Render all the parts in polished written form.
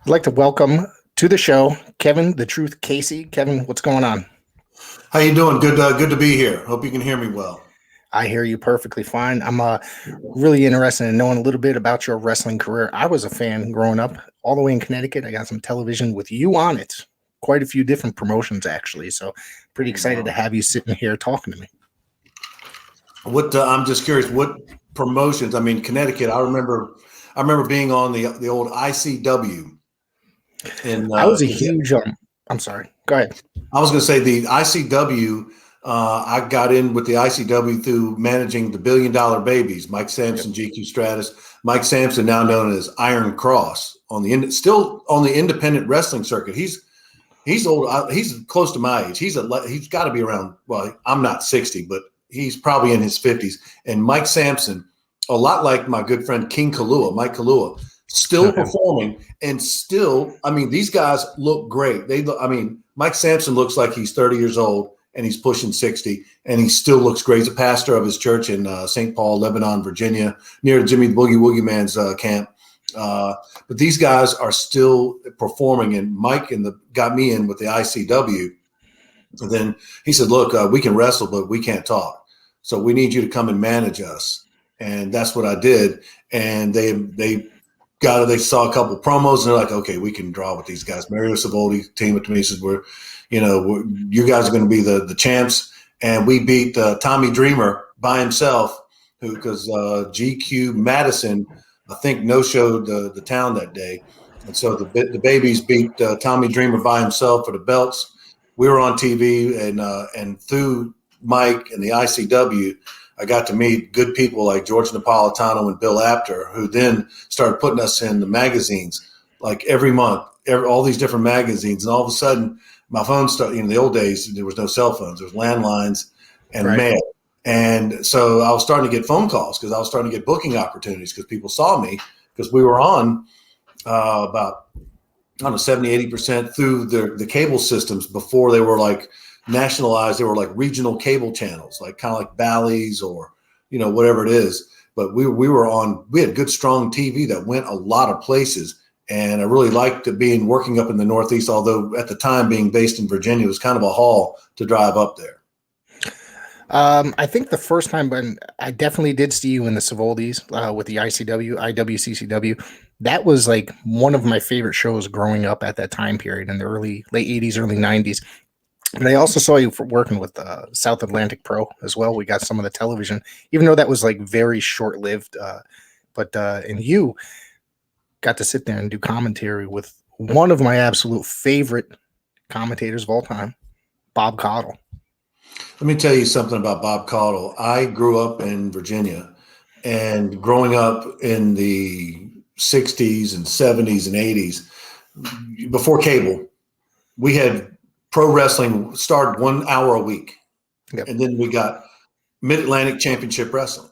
I'd like to welcome to the show Keven, the Truth Casey. Keven, what's going on? How you doing? Good to be here. Hope you can hear me well. I hear you perfectly fine. I'm really interested in knowing a little bit about your wrestling career. I was a fan growing up all the way in Connecticut. I got some television with you on it. Quite a few different promotions, actually. So pretty excited to have you sitting here talking to me. I'm just curious, what promotions? I mean, Connecticut. I remember being on the old ICW. And I was a huge. I'm sorry. Go ahead. I was going to say the ICW. I got in with the ICW through managing the $1 Billion Babies, Mike Sampson, Yep. GQ Stratus. Mike Sampson, now known as Iron Cross, still on the independent wrestling circuit. He's old. He's close to my age. He's got to be around. Well, I'm not 60, but he's probably in his 50s. And Mike Sampson, a lot like my good friend Mike Kalua, still performing and still. I mean, these guys look great. Mike Sampson looks like he's 30 years old and he's pushing 60, and he still looks great. He's a pastor of his church in St. Paul, Lebanon, Virginia, near Jimmy the Boogie Woogie Man's camp. But these guys are still performing, and Mike got me in with the ICW. And then he said, look, we can wrestle, but we can't talk. So we need you to come and manage us. And that's what I did. And they saw a couple promos, and they're like, okay, we can draw with these guys. Mario Savoldi teamed with me. He says, you guys are going to be the champs. And we beat Tommy Dreamer by himself, because GQ Madison, I think, no-showed the town that day. And so the Babies beat Tommy Dreamer by himself for the belts. We were on TV, and through Mike and the ICW, I got to meet good people like George Napolitano and Bill Apter, who then started putting us in the magazines like every month, all these different magazines. And all of a sudden, my phone started, in the old days, there was no cell phones. There was landlines and mail. And so I was starting to get phone calls because I was starting to get booking opportunities because people saw me, because we were on about, 70, 80% through the cable systems before they were like nationalized. They were like regional cable channels, like kind of like Bally's or, whatever it is. But we had good, strong TV that went a lot of places. And I really liked working up in the Northeast, although at the time being based in Virginia, it was kind of a haul to drive up there. I think the first time when I definitely did see you in the Savoldis with the IWCCW, that was like one of my favorite shows growing up at that time period in the late 80s, early 90s. But I also saw you working with South Atlantic Pro as well. We got some of the television, even though that was like very short-lived. And you got to sit there and do commentary with one of my absolute favorite commentators of all time, Bob Caudle. Let me tell you something about Bob Caudle. I grew up in Virginia, and growing up in the 60s and 70s and 80s, before cable, we had pro wrestling started 1 hour a week. Yep. And then we got Mid-Atlantic Championship Wrestling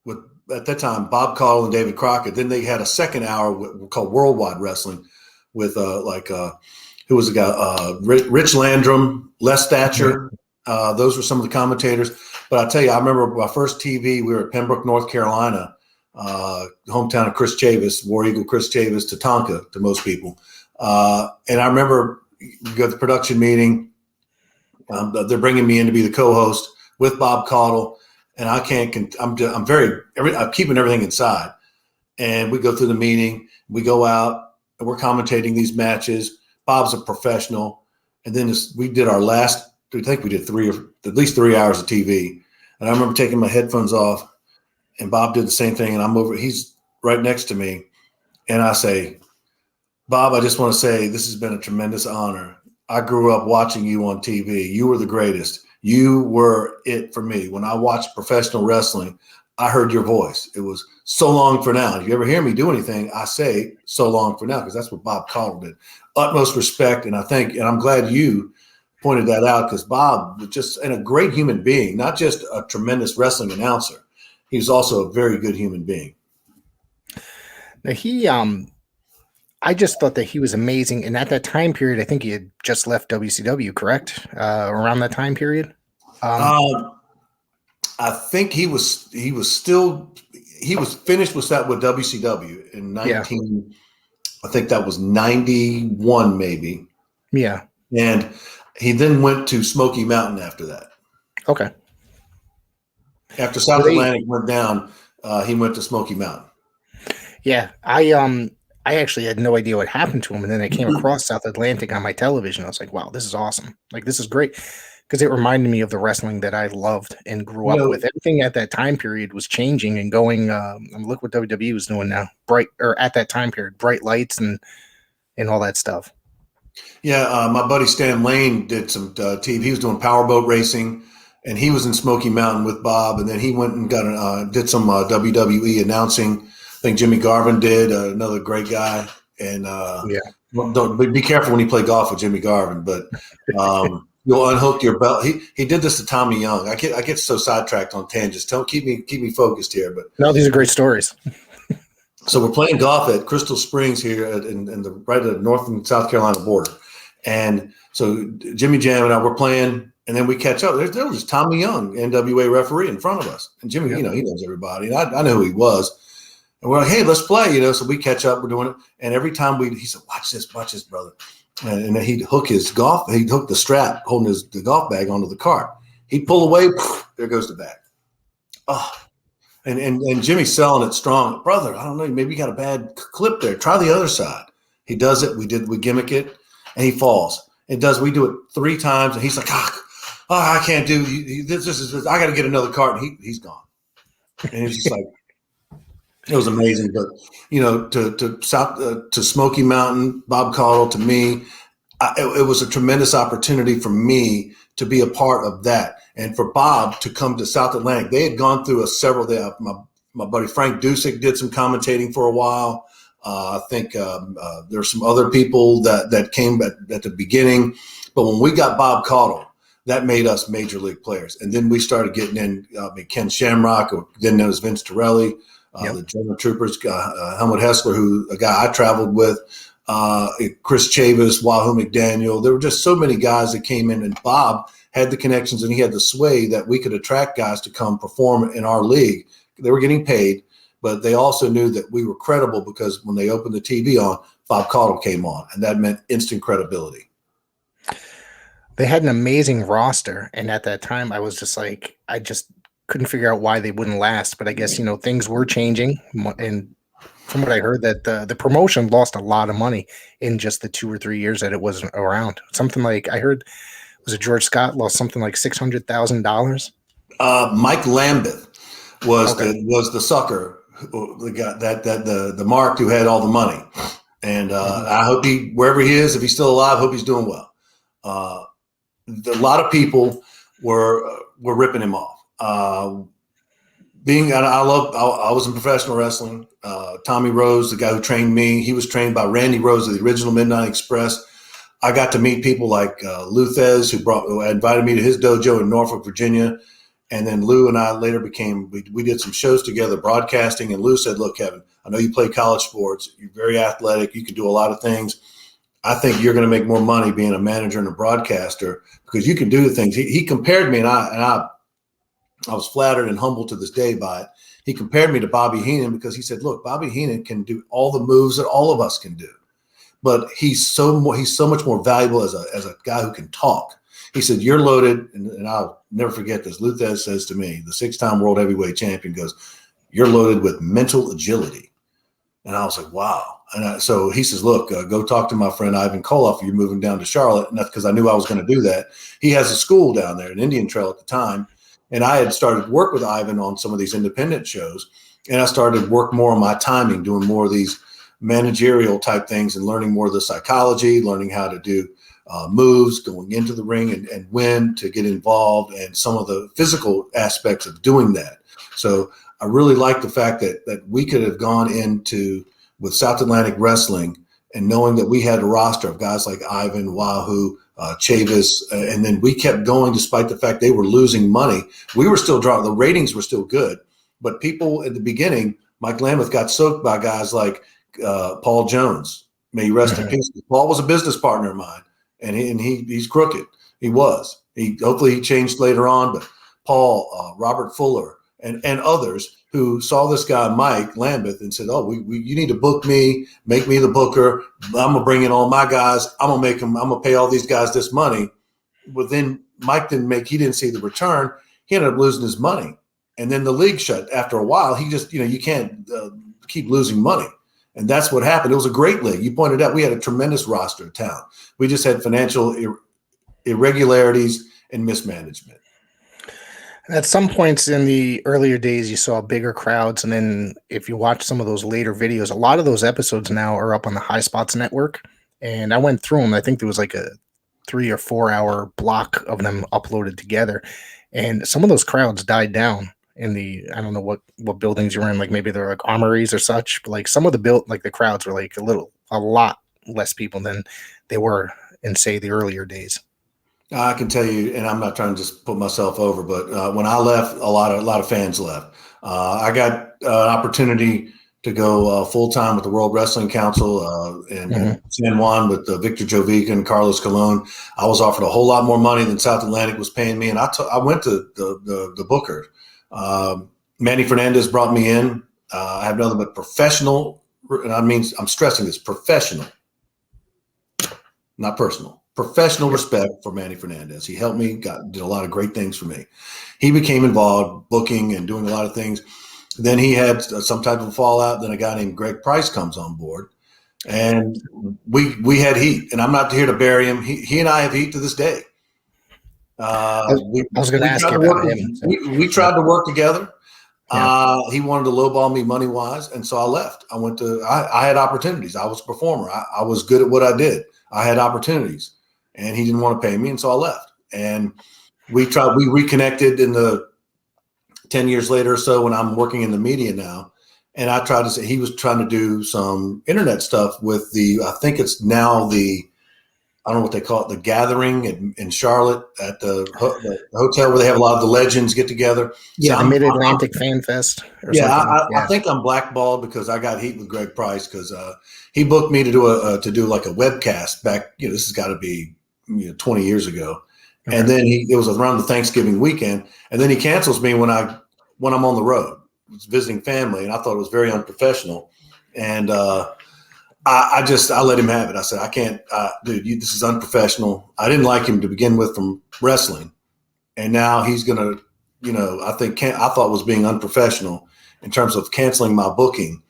with, at that time, Bob Caudle and David Crockett. Then they had a second hour called Worldwide Wrestling with who was the guy? Rich Landrum, Les Thatcher. Mm-hmm. Those were some of the commentators. But I'll tell you, I remember my first TV, we were at Pembroke, North Carolina, hometown of Chris Chavis, War Eagle Chris Chavis, Tatanka to most people. And I remember we go to the production meeting. They're bringing me in to be the co-host with Bob Caudle. And I'm keeping everything inside. And we go through the meeting, we go out, and we're commentating these matches. Bob's a professional. And then we did our last, I think we did at least 3 hours of TV. And I remember taking my headphones off, and Bob did the same thing. And he's right next to me. And I say, Bob, I just want to say this has been a tremendous honor. I grew up watching you on TV. You were the greatest. You were it for me. When I watched professional wrestling, I heard your voice. It was so long for now. If you ever hear me do anything, I say so long for now, because that's what Bob Caudle did. Utmost respect. And I'm glad you pointed that out, because Bob was just a great human being, not just a tremendous wrestling announcer. He was also a very good human being. Now I just thought that he was amazing. And at that time period, I think he had just left WCW, correct? Around that time period? I think he was finished with WCW in I think that was 91 maybe. Yeah. And he then went to Smoky Mountain after that. Okay. After South Atlantic went down, he went to Smoky Mountain. Yeah, I actually had no idea what happened to him, and then I came across South Atlantic on my television. I was like, wow, this is awesome. Like, this is great, because it reminded me of the wrestling that I loved and grew up with. Everything at that time period was changing and going. Look what WWE was doing now. At that time period, bright lights and all that stuff. Yeah, my buddy Stan Lane did some TV. He was doing powerboat racing, and he was in Smoky Mountain with Bob. And then he went and did some WWE announcing. I think Jimmy Garvin did, another great guy. And be careful when you play golf with Jimmy Garvin, but you'll unhook your belt. He did this to Tommy Young. I get so sidetracked on tangents. Keep me focused here. But no, these are great stories. So we're playing golf at Crystal Springs here in the right at the North and South Carolina border. And so Jimmy Jam and I were playing, and then we catch up. There was Tommy Young, NWA referee, in front of us. And Jimmy, he knows everybody. And I know who he was. And we're like, hey, let's play, So we catch up. We're doing it. And every time he said, watch this, brother. And then he'd hook the strap holding the golf bag onto the cart. He'd pull away. There goes the bag. Oh. And Jimmy's selling it strong. Brother, I don't know, maybe you got a bad clip there. Try the other side. He does it. We gimmick it, and he falls. We do it 3 times, and he's like, I can't do this. I got to get another cart. And he's gone. And it's just like, it was amazing. But, to Smoky Mountain, Bob Caudle, to me, it was a tremendous opportunity for me to be a part of that. And for Bob to come to South Atlantic, they had gone through several. My buddy Frank Dusick did some commentating for a while. I think there's some other people that came at the beginning. But when we got Bob Caudle, that made us major league players. And then we started getting in Ken Shamrock, or then known as Vince Torelli, the German Troopers, Helmut Hessler, who a guy I traveled with, Chris Chavis, Wahoo McDaniel. There were just so many guys that came in, and Bob had the connections and he had the sway that we could attract guys to come perform in our league. They were getting paid, but they also knew that we were credible, because when they opened the TV on, Bob Caudle came on, and that meant instant credibility. They had an amazing roster, and at that time I was just like, I just couldn't figure out why they wouldn't last. But I guess, things were changing, and from what I heard, that the promotion lost a lot of money in just the 2 or 3 years that it wasn't around. Something like, I heard, was it George Scott lost something like $600,000? Mike Lambeth was the sucker, the guy the Mark who had all the money, and I hope wherever he is, if he's still alive, hope he's doing well. A lot of people were ripping him off. I was in professional wrestling. Tommy Rose, the guy who trained me, he was trained by Randy Rose of the original Midnight Express. I got to meet people like Lou Thez, who invited me to his dojo in Norfolk, Virginia. And then Lou and I later we did some shows together, broadcasting. And Lou said, look, Kevin, I know you play college sports. You're very athletic. You can do a lot of things. I think you're going to make more money being a manager and a broadcaster, because you can do the things. He compared me, and I was flattered and humbled to this day by it. He compared me to Bobby Heenan, because he said, look, Bobby Heenan can do all the moves that all of us can do, but he's so much more valuable as a guy who can talk. He said, you're loaded. And I'll never forget this. Lou Thez says to me, the 6-time world heavyweight champion, goes, you're loaded with mental agility. And I was like, wow. And so he says, look, go talk to my friend Ivan Koloff. You're moving down to Charlotte. And that's because I knew I was going to do that. He has a school down there, an Indian Trail at the time. And I had started work with Ivan on some of these independent shows. And I started work more on my timing, doing more of these managerial type things and learning more of the psychology, learning how to do moves, going into the ring and when to get involved, and some of the physical aspects of doing that. So I really like the fact that we could have gone into with South Atlantic Wrestling, and knowing that we had a roster of guys like Ivan, Wahoo, Chavis, and then we kept going despite the fact they were losing money. We were still drawing. The ratings were still good, but people at the beginning, Mike Lambeth got soaked by guys like Paul Jones. May he rest in peace. Paul was a business partner of mine, and he's crooked. He was. Hopefully he changed later on, but Paul, Robert Fuller, and others who saw this guy, Mike Lambeth, and said, oh, you need to book me, make me the booker. I'm going to bring in all my guys. I'm going to pay all these guys this money. But then Mike he didn't see the return. He ended up losing his money. And then the league shut after a while. He just, you can't keep losing money. And that's what happened. It was a great league. You pointed out we had a tremendous roster in town. We just had financial irregularities and mismanagement. At some points in the earlier days, you saw bigger crowds. And then if you watch some of those later videos, a lot of those episodes now are up on the High Spots Network. And I went through them. I think there was like a 3 or 4 hour block of them uploaded together. And some of those crowds died down in I don't know what buildings you're in. Like maybe they're like armories or such. But like some of the crowds were like a lot less people than they were in, say, the earlier days. I can tell you, and I'm not trying to just put myself over, but when I left, a lot of fans left. I got an opportunity to go full time with the World Wrestling Council in San Juan with Victor Jovica and Carlos Colon. I was offered a whole lot more money than South Atlantic was paying me, and I went to the booker. Manny Fernandez brought me in. I have nothing but professional, and I'm stressing this: professional, not personal. Professional respect for Manny Fernandez. He helped me, did a lot of great things for me. He became involved booking and doing a lot of things. Then he had some type of fallout. Then a guy named Greg Price comes on board, and we had heat. And I'm not here to bury him. He and I have heat to this day. I was going to ask you about him. We tried to work together. Yeah. He wanted to lowball me money wise, and so I left. I had opportunities. I was a performer. I was good at what I did. I had opportunities. And he didn't want to pay me, and so I left. And we reconnected in the 10 years later or so when I'm working in the media now. And I tried to say he was trying to do some internet stuff with I think it's now I don't know what they call it, the Gathering in Charlotte at the hotel where they have a lot of the legends get together. Yeah, so the Mid-Atlantic Fan Fest. I think I'm blackballed because I got heat with Greg Price because he booked me to do like a webcast back. This has got to be 20 years ago, and then it was around the Thanksgiving weekend, and then he cancels me when I'm on the road, I was visiting family, and I thought it was very unprofessional, and I let him have it. I said, I can't, dude, this is unprofessional. I didn't like him to begin with from wrestling, and now he's gonna, I thought was being unprofessional in terms of canceling my booking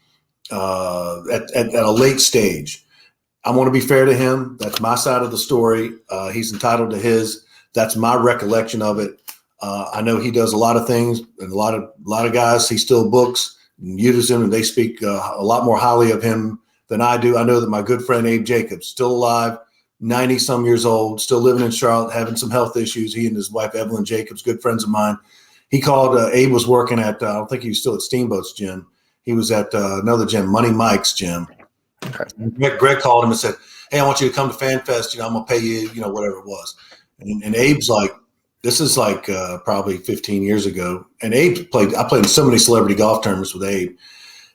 at a late stage. I want to be fair to him. That's my side of the story. He's entitled to his. That's my recollection of it. I know he does a lot of things, and a lot of guys he still books and uses him, and they speak a lot more highly of him than I do. I know that my good friend Abe Jacobs, still alive, 90-some years old, still living in Charlotte, having some health issues. He and his wife Evelyn Jacobs, good friends of mine. He called. Abe was working at. I don't think he was still at Steamboat's gym. He was at another gym, Money Mike's gym. Okay. Greg called him and said, "Hey, I want you to come to FanFest. I'm gonna pay you, whatever it was." And Abe's like, "This is like probably 15 years ago." And I played in so many celebrity golf tournaments with Abe.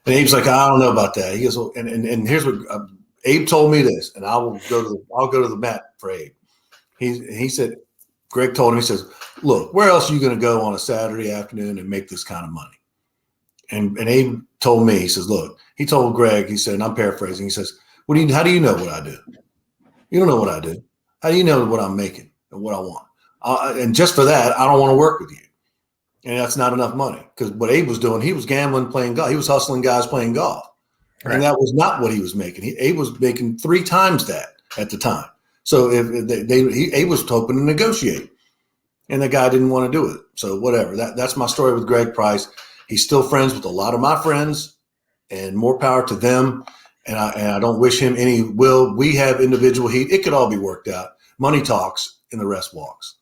And Abe's like, "I don't know about that." He goes, and here's what Abe told me this, and I'll go to the mat for Abe. He said, Greg told him, he says, "Look, where else are you going to go on a Saturday afternoon and make this kind of money?" And Abe told me, he says, "Look," he told Greg, he said, and I'm paraphrasing, he says, how do you know what I do? You don't know what I do. How do you know what I'm making and what I want? And just for that, I don't want to work with you. And that's not enough money, because what Abe was doing, he was gambling, playing golf. He was hustling guys playing golf. Right. And that was not what he was making. Abe was making 3 times that at the time. So Abe was hoping to negotiate, and the guy didn't want to do it. So whatever. That's my story with Greg Price. He's still friends with a lot of my friends, and more power to them. And I don't wish him any will. We have individual heat. It could all be worked out. Money talks, and the rest walks.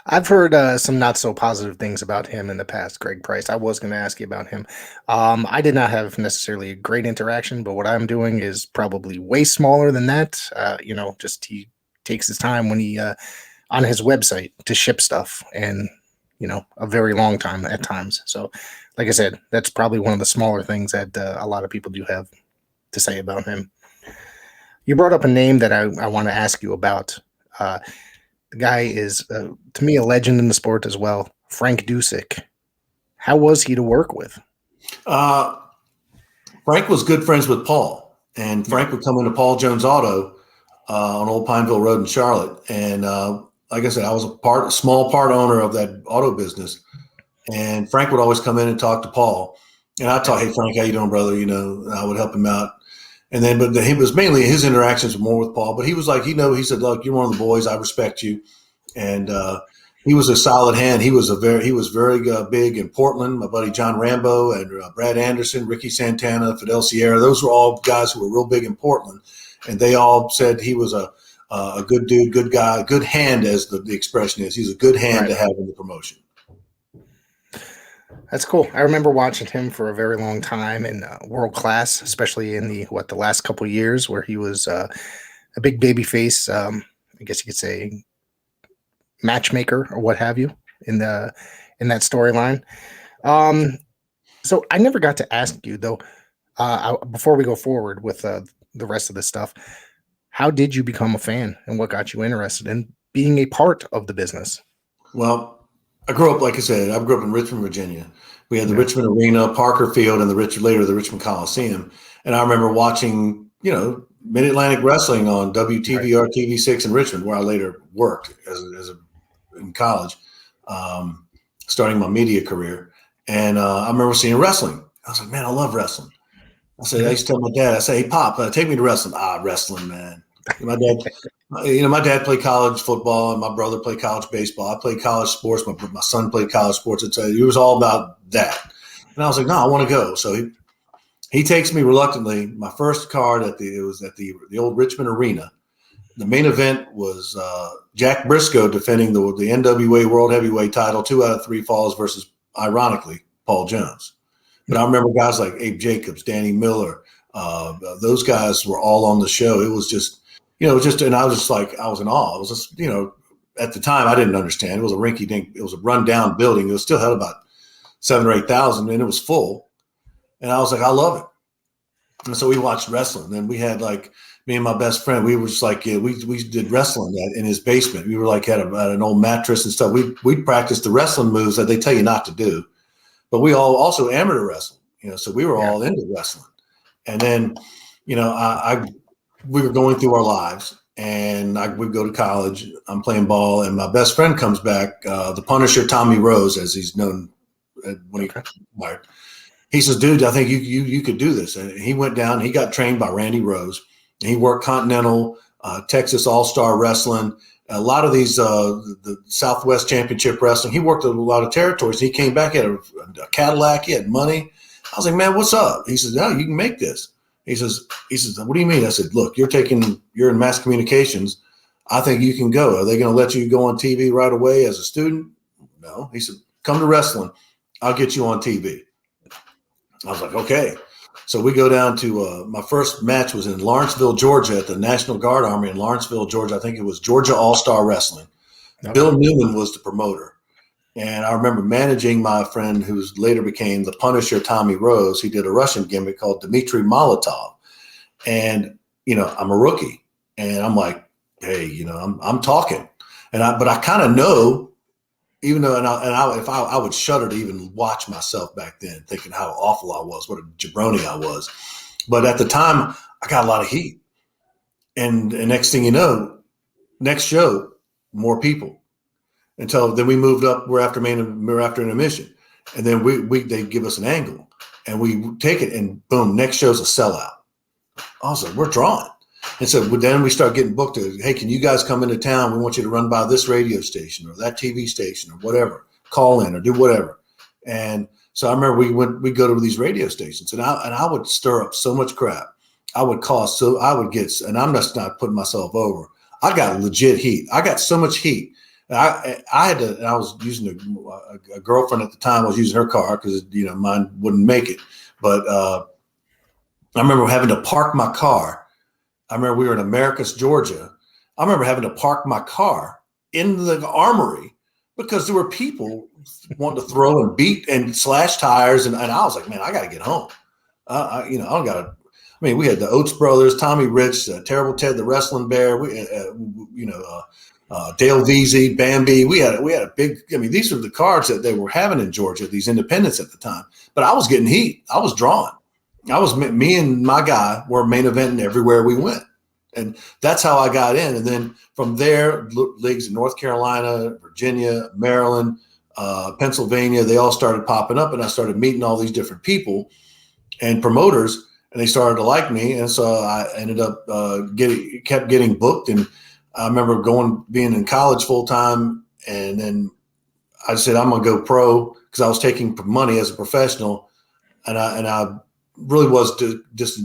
I've heard some not so positive things about him in the past, Greg Price. I was going to ask you about him. I did not have necessarily a great interaction, but what I'm doing is probably way smaller than that. Just he takes his time when he on his website to ship stuff, and a very long time at times. So, like I said, that's probably one of the smaller things that a lot of people do have to say about him. You brought up a name that I want to ask you about. The guy is, to me, a legend in the sport as well. Frank Dusek. How was he to work with? Frank was good friends with Paul, and Frank would come into Paul Jones Auto on Old Pineville Road in Charlotte. And like I said, I was a small part owner of that auto business. And Frank would always come in and talk to Paul. And I'd talk, hey, Frank, how you doing, brother? You know, and I would help him out. And then, but he was mainly his interactions were more with Paul. But he was like, he said, look, you're one of the boys. I respect you. And he was a solid hand. He was very big in Portland. My buddy John Rambo and Brad Anderson, Ricky Santana, Fidel Sierra. Those were all guys who were real big in Portland. And they all said he was a good dude, good guy, good hand, as the expression is. He's a good hand to have in the promotion. That's cool. I remember watching him for a very long time in world class, especially in the last couple of years, where he was a big baby face. I guess you could say matchmaker or what have you in that storyline. So I never got to ask you though. Before we go forward with the rest of this stuff, how did you become a fan, and what got you interested in being a part of the business? Well, I grew up, like I said, I grew up in Richmond, Virginia. We had the Richmond Arena, Parker Field, and later the Richmond Coliseum. And I remember watching, Mid-Atlantic Wrestling on WTVR TV6 in Richmond, where I later worked in college, starting my media career. And I remember seeing wrestling. I was like, man, I love wrestling. I used to tell my dad, I say, hey, Pop, take me to wrestling. Wrestling, man. My dad played college football, and my brother played college baseball. I played college sports. My son played college sports. It was all about that. And I was like, no, I want to go. So he takes me reluctantly. My first card at the old Richmond Arena. The main event was Jack Briscoe defending the NWA World Heavyweight title, 2 out of 3 falls versus, ironically, Paul Jones. But I remember guys like Abe Jacobs, Danny Miller. Those guys were all on the show. It was just, and I was just like, I was in awe. It was just, at the time I didn't understand. It was a rinky-dink. It was a rundown building. It still had about 7,000 or 8,000, and it was full. And I was like, I love it. And so we watched wrestling. And we had me and my best friend, we were just we did wrestling in his basement. We were had an old mattress and stuff. We practiced the wrestling moves that they tell you not to do. But we all also amateur wrestling, so we were all into wrestling. And then, we were going through our lives, and we'd go to college. I'm playing ball, and my best friend comes back, the Punisher, Tommy Rose, as he's known when he retired. He says, dude, I think you could do this. And he went down, he got trained by Randy Rose, and he worked Continental, Texas All-Star Wrestling, a lot of these, the Southwest Championship Wrestling. He worked a lot of territories. He came back, he had a Cadillac, he had money. I was like, man, what's up? He says, no, you can make this. He says, what do you mean? I said, look, you're in mass communications. I think you can go. Are they going to let you go on TV right away as a student? No. He said, come to wrestling. I'll get you on TV. I was like, okay. So we go down to my first match was in Lawrenceville, Georgia, at the National Guard Army in Lawrenceville, Georgia. I think it was Georgia All-Star Wrestling. Okay. Bill Newman was the promoter. And I remember managing my friend who later became the Punisher, Tommy Rose. He did a Russian gimmick called Dmitry Molotov. And, I'm a rookie. And I'm like, hey, I'm talking. But I kind of know, even though, I would shudder to even watch myself back then, thinking how awful I was, what a jabroni I was. But at the time, I got a lot of heat. And next thing you know, next show, more people. Until then we moved up, we're after an intermission. And then they give us an angle. And we take it, and boom, next show's a sellout. I was like, we're drawing. And so then we start getting booked. Hey, can you guys come into town? We want you to run by this radio station or that TV station or whatever. Call in or do whatever. And so I remember we'd go to these radio stations, and I would stir up so much crap. I would get, and I'm just not putting myself over. I got legit heat. I got so much heat. I had to, and I was using a girlfriend at the time. I was using her car because mine wouldn't make it. But I remember having to park my car. I remember we were in Americus, Georgia. I remember having to park my car in the armory because there were people wanting to throw and beat and slash tires, and I was like, man, I got to get home. I don't got to. I mean, we had the Oates brothers, Tommy Rich, Terrible Ted, the Wrestling Bear. Dale Veazey, Bambi. We had a big. I mean, these are the cards that they were having in Georgia. These independents at the time. But I was getting heat. I was drawing. Me and my guy were main eventing everywhere we went. And that's how I got in. And then from there, leagues in North Carolina, Virginia, Maryland, Pennsylvania, they all started popping up. And I started meeting all these different people and promoters, and they started to like me. And so I ended up kept getting booked. And I remember being in college full time. And then I said, I'm going to go pro because I was taking money as a professional. And I really was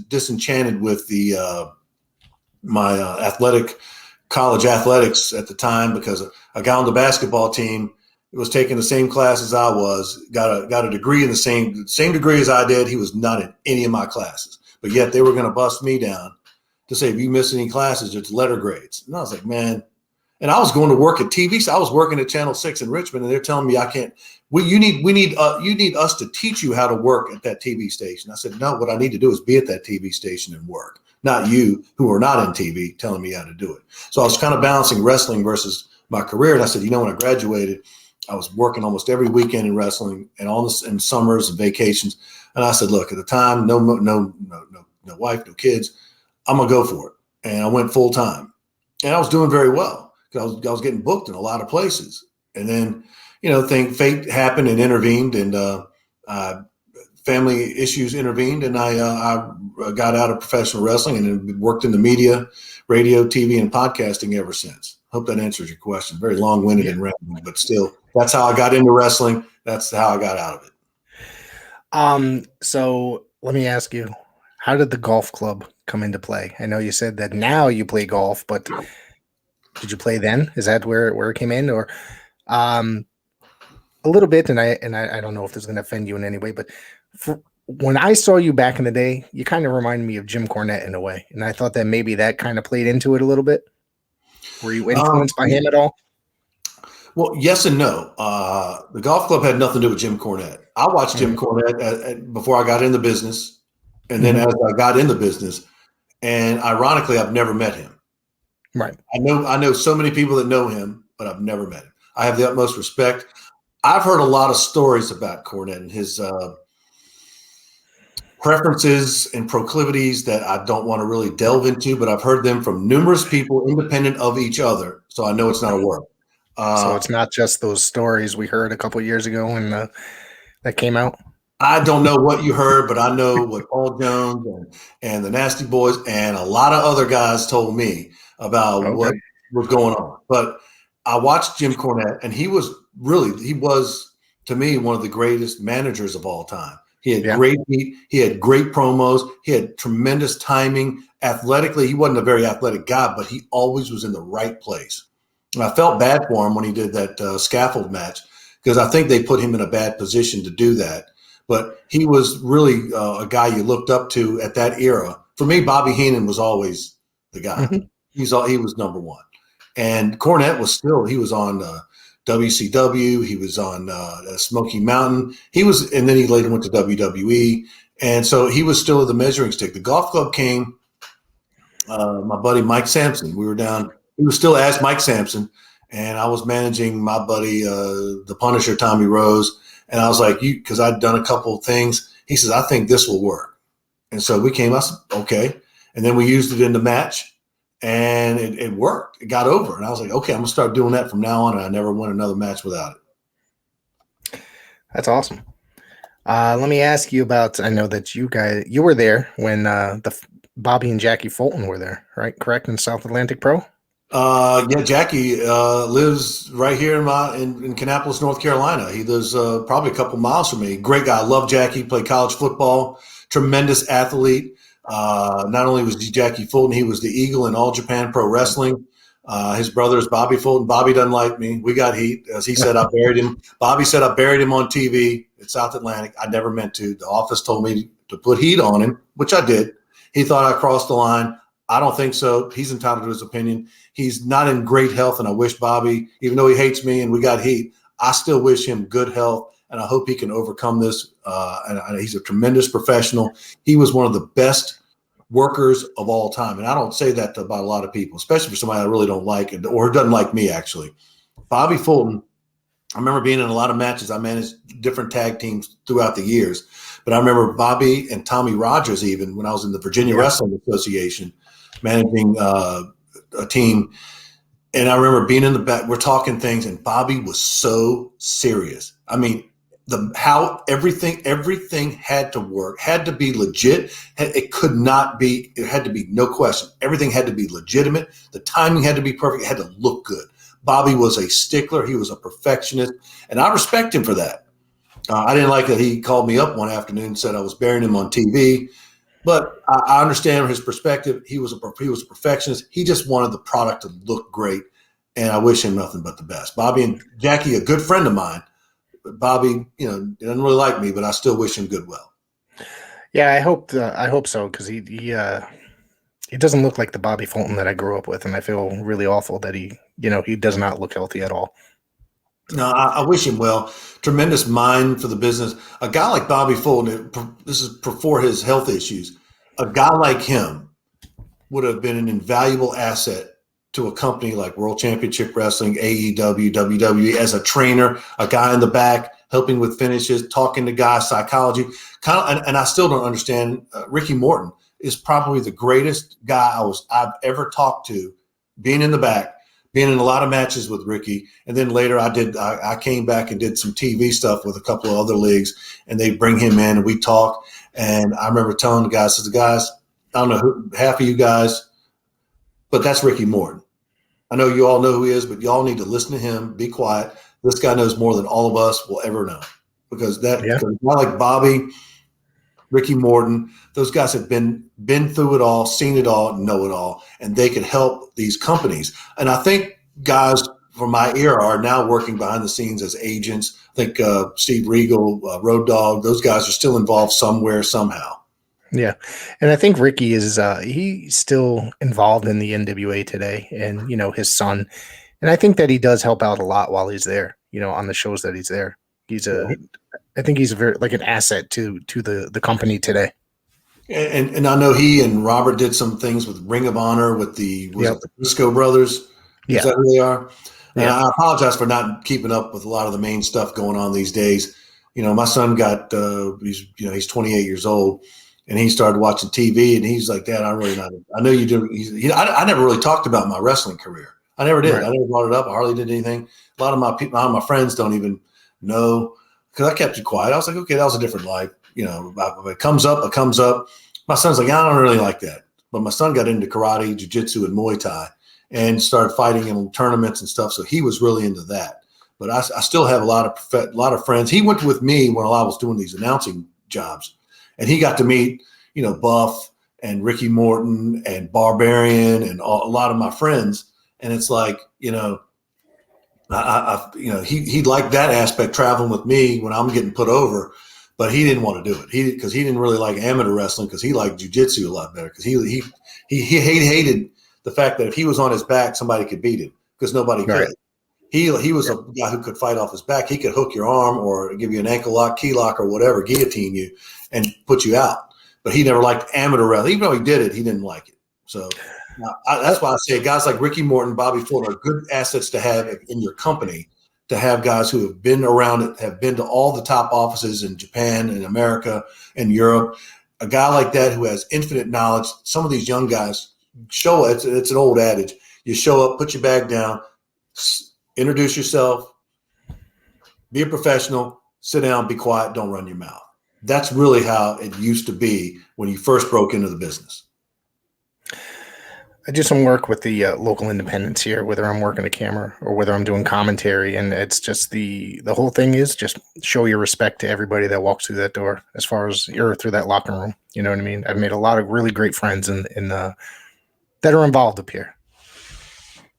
disenchanted with my college athletics at the time, because a guy on the basketball team was taking the same class as I was, got a degree in the same degree as I did. He was not in any of my classes, but yet they were going to bust me down to say, if you miss any classes, it's letter grades. And I was like, man. And I was going to work at TV. So I was working at Channel 6 in Richmond, and they're telling me I can't. You need us to teach you how to work at that TV station. I said, no. What I need to do is be at that TV station and work. Not you, who are not in TV, telling me how to do it. So I was kind of balancing wrestling versus my career. And I said, when I graduated, I was working almost every weekend in wrestling and all this in summers and vacations. And I said, look, at the time, no wife, no kids. I'm gonna go for it. And I went full time, and I was doing very well because I was getting booked in a lot of places. And then, fate happened and intervened, and family issues intervened, and I got out of professional wrestling and worked in the media, radio, TV, and podcasting ever since. Hope that answers your question. Very long-winded and rambling, but still, that's how I got into wrestling. That's how I got out of it. So let me ask you, how did the golf club come into play? I know you said that now you play golf, but did you play then? Is that where it came in, or a little bit? And I don't know if this is going to offend you in any way, but when I saw you back in the day, you kind of reminded me of Jim Cornette in a way, and I thought that maybe that kind of played into it a little bit. Were you influenced by him at all? Well, yes and no. The golf club had nothing to do with Jim Cornette. I watched Jim Cornette before I got in the business, and then as I got in the business, and ironically, I've never met him. Right. I know so many people that know him, but I've never met him. I have the utmost respect. I've heard a lot of stories about Cornette and his preferences and proclivities that I don't want to really delve into, but I've heard them from numerous people independent of each other. So I know it's not a work. So it's not just those stories we heard a couple of years ago when that came out. I don't know what you heard, but I know what Paul Jones and the Nasty Boys and a lot of other guys told me about what was going on. But I watched Jim Cornette, and he was to me one of the greatest managers of all time. He had great heat. He had great promos. He had tremendous timing. Athletically, he wasn't a very athletic guy, but he always was in the right place. And I felt bad for him when he did that scaffold match, because I think they put him in a bad position to do that. But he was really a guy you looked up to at that era. For me, Bobby Heenan was always the guy. He was number one. And Cornette he was on WCW. He was on Smoky Mountain. And then he later went to WWE. And so he was still the measuring stick. The golf club came, my buddy Mike Sampson. We were down. He was still as Mike Sampson, and I was managing my buddy, the Punisher, Tommy Rose. And I was like, because I'd done a couple of things. He says, I think this will work. And so we came. I said, okay. And then we used it in the match. And it worked. It got over. And I was like, okay, I'm going to start doing that from now on. And I never won another match without it. That's awesome. Let me ask you about, I know that you were there when the Bobby and Jackie Fulton were there, right? Correct? In South Atlantic Pro? Jackie lives right here in Kannapolis, North Carolina. He lives probably a couple miles from me. Great guy. Love Jackie. Played college football. Tremendous athlete. Not only was Jackie Fulton, he was the Eagle in All Japan Pro Wrestling. His brother is Bobby Fulton. Bobby doesn't like me. We got heat. As he said, I buried him. Bobby said I buried him on TV at South Atlantic. I never meant to. The office told me to put heat on him, which I did. He thought I crossed the line. I don't think so. He's entitled to his opinion. He's not in great health, and I wish Bobby, even though he hates me and we got heat, I still wish him good health, and I hope he can overcome this. And he's a tremendous professional. He was one of the best workers of all time. And I don't say that about a lot of people, especially for somebody I really don't like or doesn't like me, actually. Bobby Fulton, I remember being in a lot of matches. I managed different tag teams throughout the years. But I remember Bobby and Tommy Rogers, even when I was in the Virginia Wrestling Association, managing a team. And I remember being in the back, we're talking things, and Bobby was so serious. I mean, how everything had to work, had to be legit. It could not be, it had to be no question. Everything had to be legitimate. The timing had to be perfect. It had to look good. Bobby was a stickler. He was a perfectionist, and I respect him for that. I didn't like that he called me up one afternoon and said I was burying him on TV, but I understand his perspective. He was a perfectionist. He just wanted the product to look great, and I wish him nothing but the best. Bobby and Jackie, a good friend of mine, but Bobby, doesn't really like me, but I still wish him good well. Yeah, I hope so, because he doesn't look like the Bobby Fulton that I grew up with, and I feel really awful that he does not look healthy at all. No, I wish him well. Tremendous mind for the business. A guy like Bobby Fulton, this is before his health issues, a guy like him would have been an invaluable asset to a company like World Championship Wrestling, AEW, WWE, as a trainer, a guy in the back, helping with finishes, talking to guys, psychology. And I still don't understand. Ricky Morton is probably the greatest guy I've ever talked to, being in the back, being in a lot of matches with Ricky. And then later I came back and did some TV stuff with a couple of other leagues, and they bring him in and we talk. And I remember telling the guys, I don't know half of you guys, but that's Ricky Morton. I know you all know who he is, but y'all need to listen to him, be quiet. This guy knows more than all of us will ever know, because because a guy like Bobby, Ricky Morton, those guys have been through it all, seen it all, know it all, and they can help these companies. And I think guys from my era are now working behind the scenes as agents. I think Steve Regal, Road Dogg, those guys are still involved somewhere, somehow. Yeah. And I think Ricky is he's still involved in the NWA today, and his son. And I think that he does help out a lot while he's there, on the shows that he's there. I think he's a very an asset to the company today. And I know he and Robert did some things with Ring of Honor with the Briscoe brothers. Is that who they are? And I apologize for not keeping up with a lot of the main stuff going on these days. My son got he's 28 years old, and he started watching TV, and he's like, Dad, I'm really not. I know you do. I never really talked about my wrestling career. I never did. Right. I never brought it up. I hardly did anything. A lot of my friends don't even know, because I kept it quiet. I was like, okay, that was a different life. If it comes up, it comes up. My son's like, I don't really like that. But my son got into karate, jiu-jitsu, and Muay Thai, and started fighting in tournaments and stuff. So he was really into that. But I still have a lot of friends. He went with me when I was doing these announcing jobs, and he got to meet, Buff and Ricky Morton and Barbarian and a lot of my friends. And it's like, he liked that aspect, traveling with me when I'm getting put over, but he didn't want to do it. Because he didn't really like amateur wrestling, because he liked jiu-jitsu a lot better. Because he hated the fact that if he was on his back, somebody could beat him, because nobody could. He was a guy who could fight off his back. He could hook your arm or give you an ankle lock, key lock, or whatever, guillotine you, and put you out. But he never liked amateur wrestling. Even though he did it, he didn't like it. So that's why I say guys like Ricky Morton, Bobby Fulton are good assets to have in your company, to have guys who have been around it, have been to all the top offices in Japan and America and Europe. A guy like that who has infinite knowledge. Some of these young guys show it. It's an old adage. You show up, put your bag down, introduce yourself, be a professional, sit down, be quiet, don't run your mouth. That's really how it used to be when you first broke into the business. I do some work with the local independents here, whether I'm working a camera or whether I'm doing commentary, and it's just the whole thing is just show your respect to everybody that walks through that door, as far as you're through that locker room. You know what I mean? I've made a lot of really great friends in that are involved up here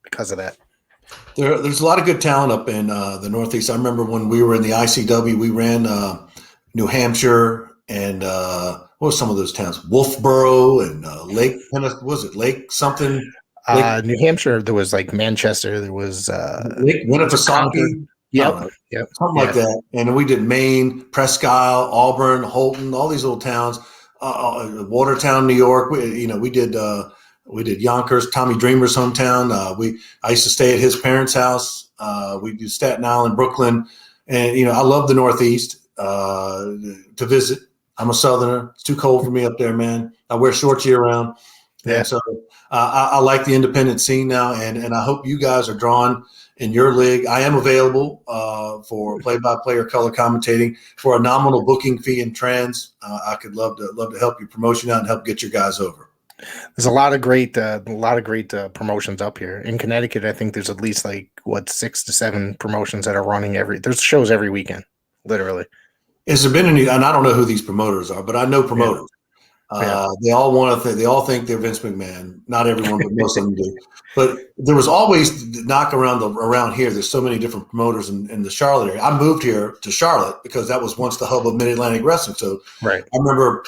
because of that. There's a lot of good talent up in the Northeast. I remember when we were in the ICW, we ran New Hampshire and what was some of those towns? Wolfboro and Lake. Was it Lake something? New Hampshire. There was Manchester. There was Lake Winnipesaukee. Yep. Something like that. And we did Maine, Presque Isle, Auburn, Holton, all these little towns. Watertown, New York. We did Yonkers, Tommy Dreamer's hometown. I used to stay at his parents' house. We do Staten Island, Brooklyn, and I love the Northeast to visit. I'm a Southerner. It's too cold for me up there, man. I wear shorts year round. Yeah. And so I like the independent scene now, and I hope you guys are drawn in your league. I am available for play-by-play or color commentating for a nominal booking fee in trans. I could love to help your promotion out and help get your guys over. There's a lot of great promotions up here in Connecticut. I think there's at least 6 to 7 promotions that are running there's shows every weekend, literally. Has there been any? And I don't know who these promoters are, but I know promoters. Yeah. They all they all think they're Vince McMahon. Not everyone, but most of them do. But there was always knock around here. There's so many different promoters in the Charlotte area. I moved here to Charlotte because that was once the hub of Mid-Atlantic Wrestling. So I remember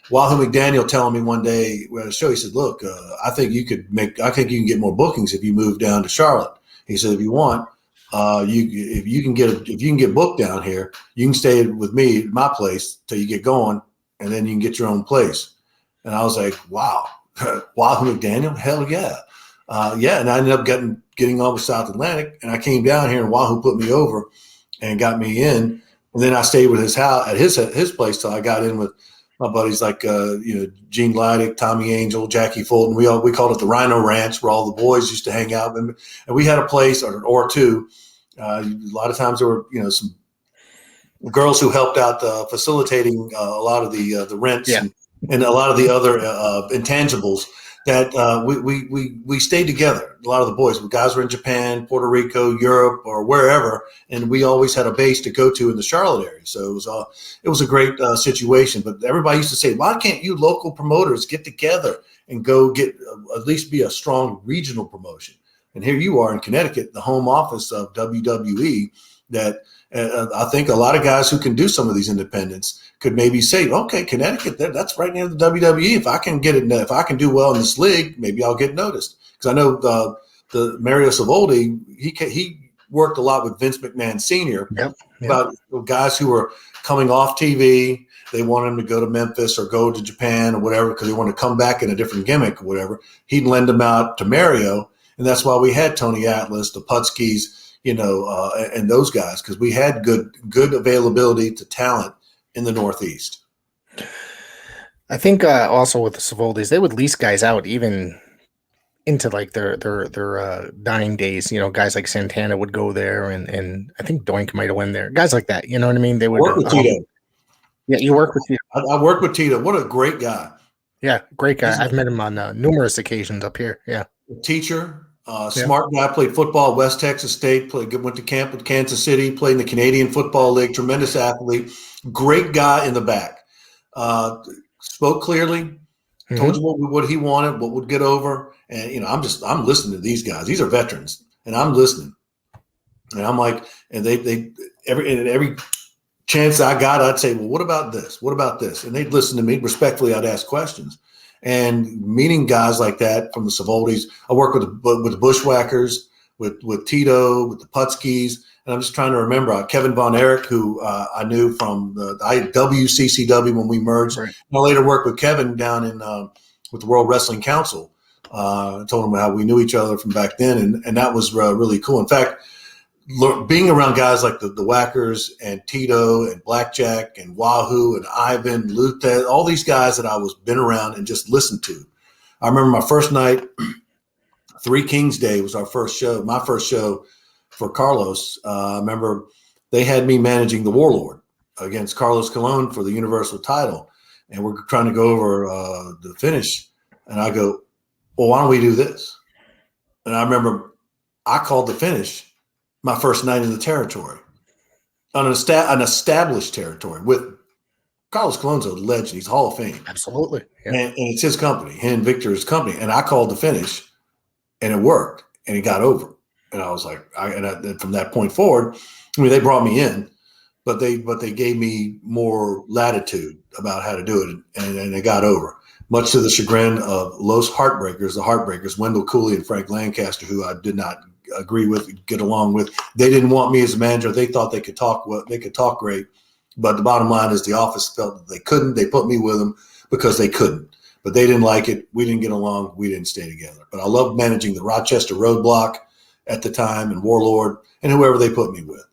Wahoo McDaniel telling me one day at a show, he said, "Look, I think you can get more bookings if you move down to Charlotte." He said, "If you want, if you can get booked down here, you can stay with me at my place till you get going, and then you can get your own place." And I was like, "Wow, Wahoo McDaniel, hell yeah, yeah!" And I ended up getting on with South Atlantic, and I came down here, and Wahoo put me over and got me in, and then I stayed with his house at his place till I got in with my buddies like Gene Leidick, Tommy Angel, Jackie Fulton. We called it the Rhino Ranch, where all the boys used to hang out, and we had a place or two. A lot of times there were some girls who helped out facilitating a lot of the rents and a lot of the other intangibles that we stayed together. A lot of the boys, guys were in Japan, Puerto Rico, Europe, or wherever, and we always had a base to go to in the Charlotte area. So it was a great situation. But everybody used to say, "Why can't you local promoters get together and go get at least be a strong regional promotion?" And here you are in Connecticut, the home office of WWE, that I think a lot of guys who can do some of these independents could maybe say, "Okay, Connecticut, that's right near the WWE. If I can if I can do well in this league, maybe I'll get noticed." Because I know the Mario Savoldi, he worked a lot with Vince McMahon Sr. About guys who were coming off TV. They wanted him to go to Memphis or go to Japan or whatever because they wanted to come back in a different gimmick or whatever. He'd lend them out to Mario. And that's why we had Tony Atlas, the Putskys, and those guys, because we had good availability to talent in the Northeast. I think also with the Savoldis, they would lease guys out even into their dying days. Guys like Santana would go there, and I think Doink might have went there. Guys like that, you know what I mean? They would work with Tito. Yeah, you work with Tito. I work with Tito. What a great guy. Yeah, great guy. I've met him on numerous occasions up here. Yeah. Teacher, smart guy, played football at West Texas State, went to camp with Kansas City, played in the Canadian Football League, tremendous athlete, great guy in the back. Spoke clearly, told you what he wanted, what would get over. And, I'm listening to these guys. These are veterans, and I'm listening. And I'm like, and they every chance I got, I'd say, "Well, what about this? What about this?" And they'd listen to me respectfully. I'd ask questions. And meeting guys like that from the Savoldis, I work with the Bushwhackers, with Tito, with the Putskys, and I'm just trying to remember Keven Von Erich, who I knew from the IWCCW when we merged. Right. And I later worked with Keven down in with the World Wrestling Council. I told him how we knew each other from back then, and that was really cool. In fact, being around guys like the Whackers and Tito and Blackjack and Wahoo and Ivan, Luther, all these guys that I was been around and just listened to. I remember my first night, Three Kings Day was our first show, my first show for Carlos. I remember they had me managing the Warlord against Carlos Colon for the Universal title. And we're trying to go over the finish. And I go, "Well, why don't we do this?" And I remember I called the finish my first night in the territory, on an established territory with Carlos Colon's a legend. He's Hall of Fame. Absolutely. Yeah. And it's his company, him and Victor's company. And I called the finish, and it worked, and he got over. And I was like, from that point forward, they brought me in, but they gave me more latitude about how to do it, and they got over. Much to the chagrin of Los Heartbreakers, the Heartbreakers, Wendell Cooley and Frank Lancaster, who I did not agree with, get along with. They didn't want me as a manager. They thought they could talk great, but the bottom line is the office felt that they couldn't. They put me with them because they couldn't. But they didn't like it. We didn't get along. We didn't stay together. But I loved managing the Rochester Roadblock at the time and Warlord and whoever they put me with.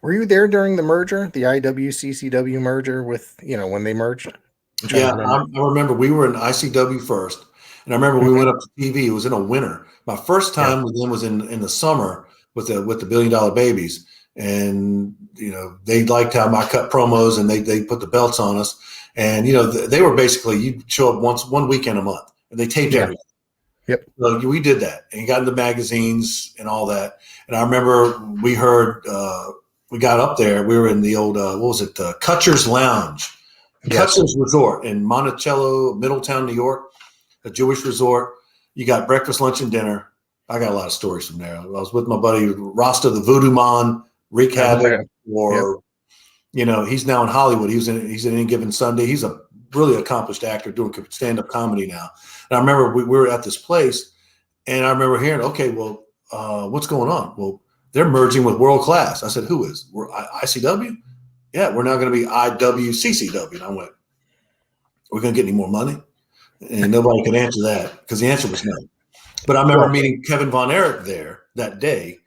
Were you there during the merger, the IWCCW merger with, when they merged? Yeah, I remember we were in ICW first. And I remember we went up to TV. It was in a winter. My first time with them was in the summer with the $1 Billion Babies. And, they liked how I cut promos and they put the belts on us. And, they were basically, you'd show up one weekend a month and they taped everything. Yep. So we did that and got in the magazines and all that. And I remember we heard, we got up there. We were in the old, Cutcher's Lounge, Cutcher's Resort in Monticello, Middletown, New York, a Jewish resort. You got breakfast, lunch, and dinner. I got a lot of stories from there. I was with my buddy Rasta the Voodoo Man, Rick Havoc, he's now in Hollywood. He's in Any Given Sunday. He's a really accomplished actor doing stand-up comedy now. And I remember we were at this place, and I remember hearing, okay, well, what's going on? Well, they're merging with World Class. I said, who is? We're ICW? Yeah, we're now going to be IWCCW. And I went, we're going to get any more money? And nobody could answer that because the answer was no. But I remember meeting Keven Von Erich there that day.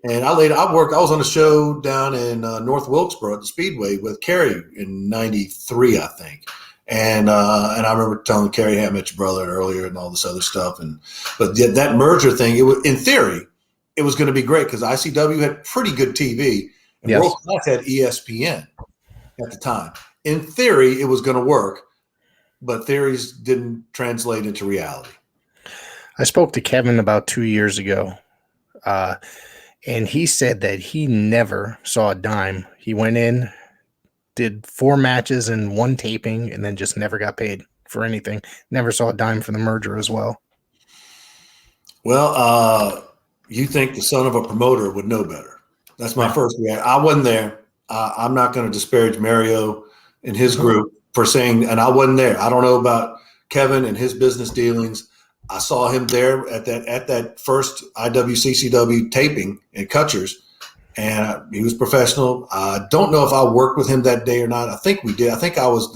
And I was on a show down in North Wilkesboro at the Speedway with Kerry in 93, I think. And I remember telling Kerry, hey, I met your brother earlier and all this other stuff. But that merger thing, it was, in theory, it was going to be great because ICW had pretty good TV and World Class had ESPN at the time. In theory, it was going to work, but theories didn't translate into reality. I spoke to Keven about 2 years ago, and he said that he never saw a dime. He went in, did 4 matches and 1 taping, and then just never got paid for anything. Never saw a dime for the merger as well. Well, you think the son of a promoter would know better. That's my first reaction. I wasn't there. I'm not going to disparage Mario and his group for saying, and I wasn't there. I don't know about Keven and his business dealings. I saw him there at that first IWCCW taping at Cutcher's, and he was professional. I don't know if I worked with him that day or not. I think we did. I think I was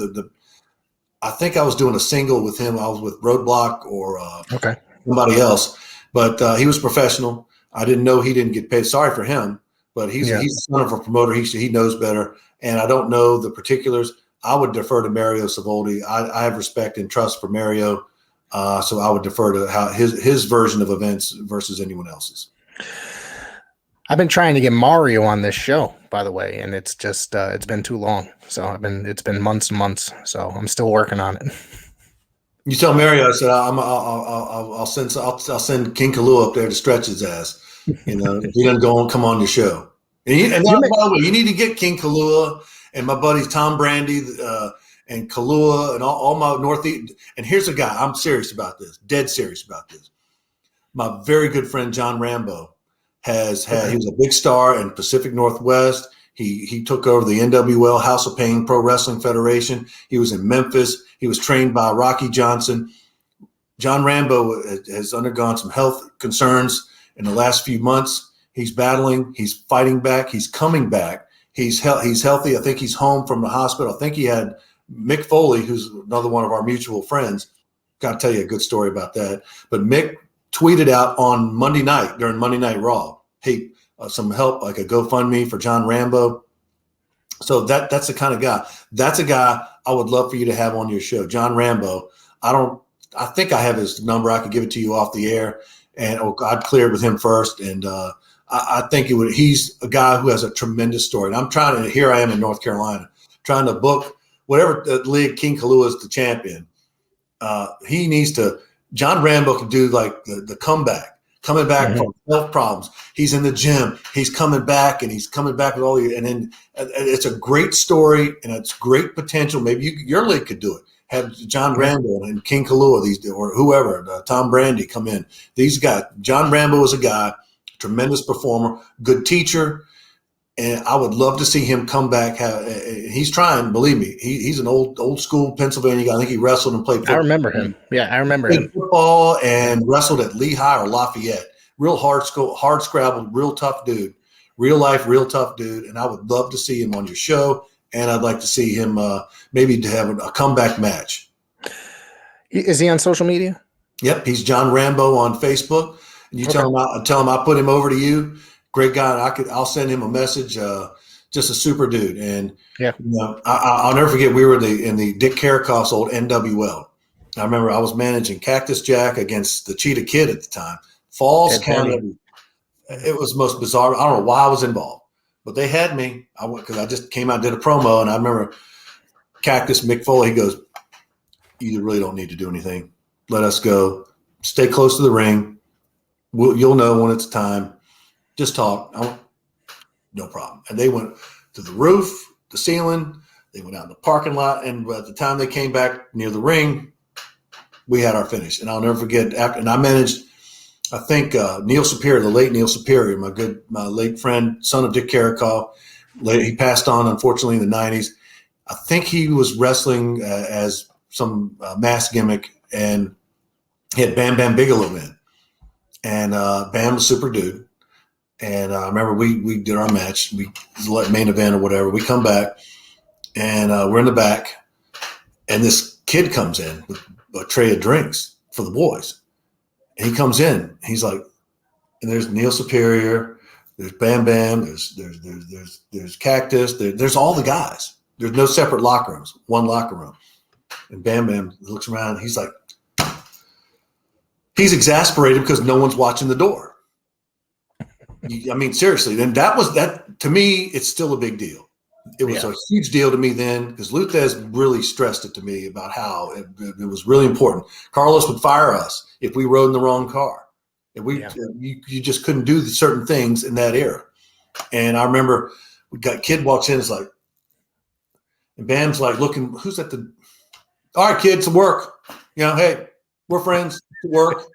I think I was doing a single with him. I was with Roadblock or somebody else, but he was professional. I didn't know he didn't get paid. Sorry for him, but he's the son of a promoter. He knows better, and I don't know the particulars. I would defer to Mario Savoldi. I have respect and trust for Mario. So I would defer to how his version of events versus anyone else's. I've been trying to get Mario on this show, by the way, and it's just it's been too long. So it's been months and months. So I'm still working on it. You tell Mario, I said I'll send King Kalua up there to stretch his ass. If he doesn't go and come on your show. And by the way, you need to get King Kalua and my buddies Tom Brandy. And Kalua and all my Northeast. And here's a guy, I'm serious about this, dead serious about this. My very good friend, John Rambo, he was a big star in Pacific Northwest. He took over the NWL, House of Pain Pro Wrestling Federation. He was in Memphis. He was trained by Rocky Johnson. John Rambo has undergone some health concerns in the last few months. He's battling. He's fighting back. He's coming back. He's healthy. I think he's home from the hospital. I think he had Mick Foley, who's another one of our mutual friends. Got to tell you a good story about that. But Mick tweeted out on Monday night during Monday Night Raw, hey, some help, like a GoFundMe for John Rambo. So that's the kind of guy. That's a guy I would love for you to have on your show, John Rambo. I think I have his number. I could give it to you off the air, and I'd clear it with him first. And I think he's a guy who has a tremendous story. And here I am in North Carolina, trying to book whatever league King Kalua is the champion. He needs to. John Rambo can do like the comeback, coming back from health problems. He's in the gym. He's coming back, and he's coming back with all you. And then it's a great story, and it's great potential. Maybe your league could do it. Have John Rambo and King Kalua, or whoever, Tom Brandy come in. These guys. John Rambo is a guy, tremendous performer, good teacher. And I would love to see him come back. He's trying, believe me. He's an old school Pennsylvania guy. I think he wrestled and played football. I remember him. Yeah, I remember him. Football and wrestled at Lehigh or Lafayette. Real hard scrabble, real tough dude. Real life, real tough dude. And I would love to see him on your show. and I'd like to see him maybe to have a comeback match. Is he on social media? Yep, he's John Rambo on Facebook. And you tell him I put him over to you. Great guy. I'll send him a message. Just a super dude. And I'll never forget. We were in the Dick Caracoff's old NWL. I remember I was managing Cactus Jack against the Cheetah Kid at the time. Falls County. It was the most bizarre. I don't know why I was involved, but they had me. Because I just came out and did a promo, and I remember Cactus Mick Foley. He goes, "You really don't need to do anything. Let us go. Stay close to the ring. You'll know when it's time. Just talk." I went, "No problem." And they went to the roof, the ceiling. They went out in the parking lot, and at the time they came back near the ring, we had our finish. And I'll never forget. And I managed, I think, Neil Superior, the late Neil Superior, my late friend, son of Dick Caracoff. He passed on, unfortunately, in the 90s. I think he was wrestling as some mask gimmick, and he had Bam Bam Bigelow in. And Bam was super dude. And I remember we did our match. We main event or whatever. We come back, and we're in the back, and this kid comes in with a tray of drinks for the boys. And he comes in. He's like, and there's Neil Superior, there's Bam Bam, there's Cactus, there's all the guys. There's no separate locker rooms, one locker room. And Bam Bam looks around. He's like, he's exasperated because no one's watching the door. I mean, seriously. And that to me, it's still a big deal. It was a huge deal to me then, because Luthez really stressed it to me about how it was really important. Carlos would fire us if we rode in the wrong car. And you just couldn't do certain things in that era. And I remember kid walks in, it's like, and Bam's like looking, who's at the, all right, kid, to work. Hey, we're friends, to work.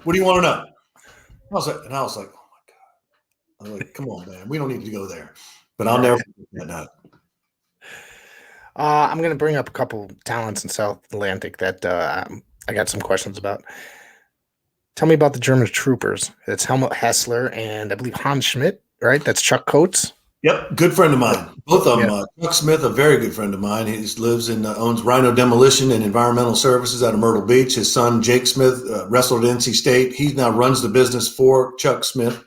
What do you want to know? I was like, oh my God. I was like, come on, man, we don't need to go there. But I'll never forget that night. I'm going to bring up a couple talents in South Atlantic that I got some questions about. Tell me about the German Troopers. It's Helmut Hessler and I believe Hans Schmidt, right? That's Chuck Coates. Yep, good friend of mine. Both of them. Chuck Smith, a very good friend of mine. He lives and owns Rhino Demolition and Environmental Services out of Myrtle Beach. His son, Jake Smith, wrestled at NC State. He now runs the business for Chuck Smith.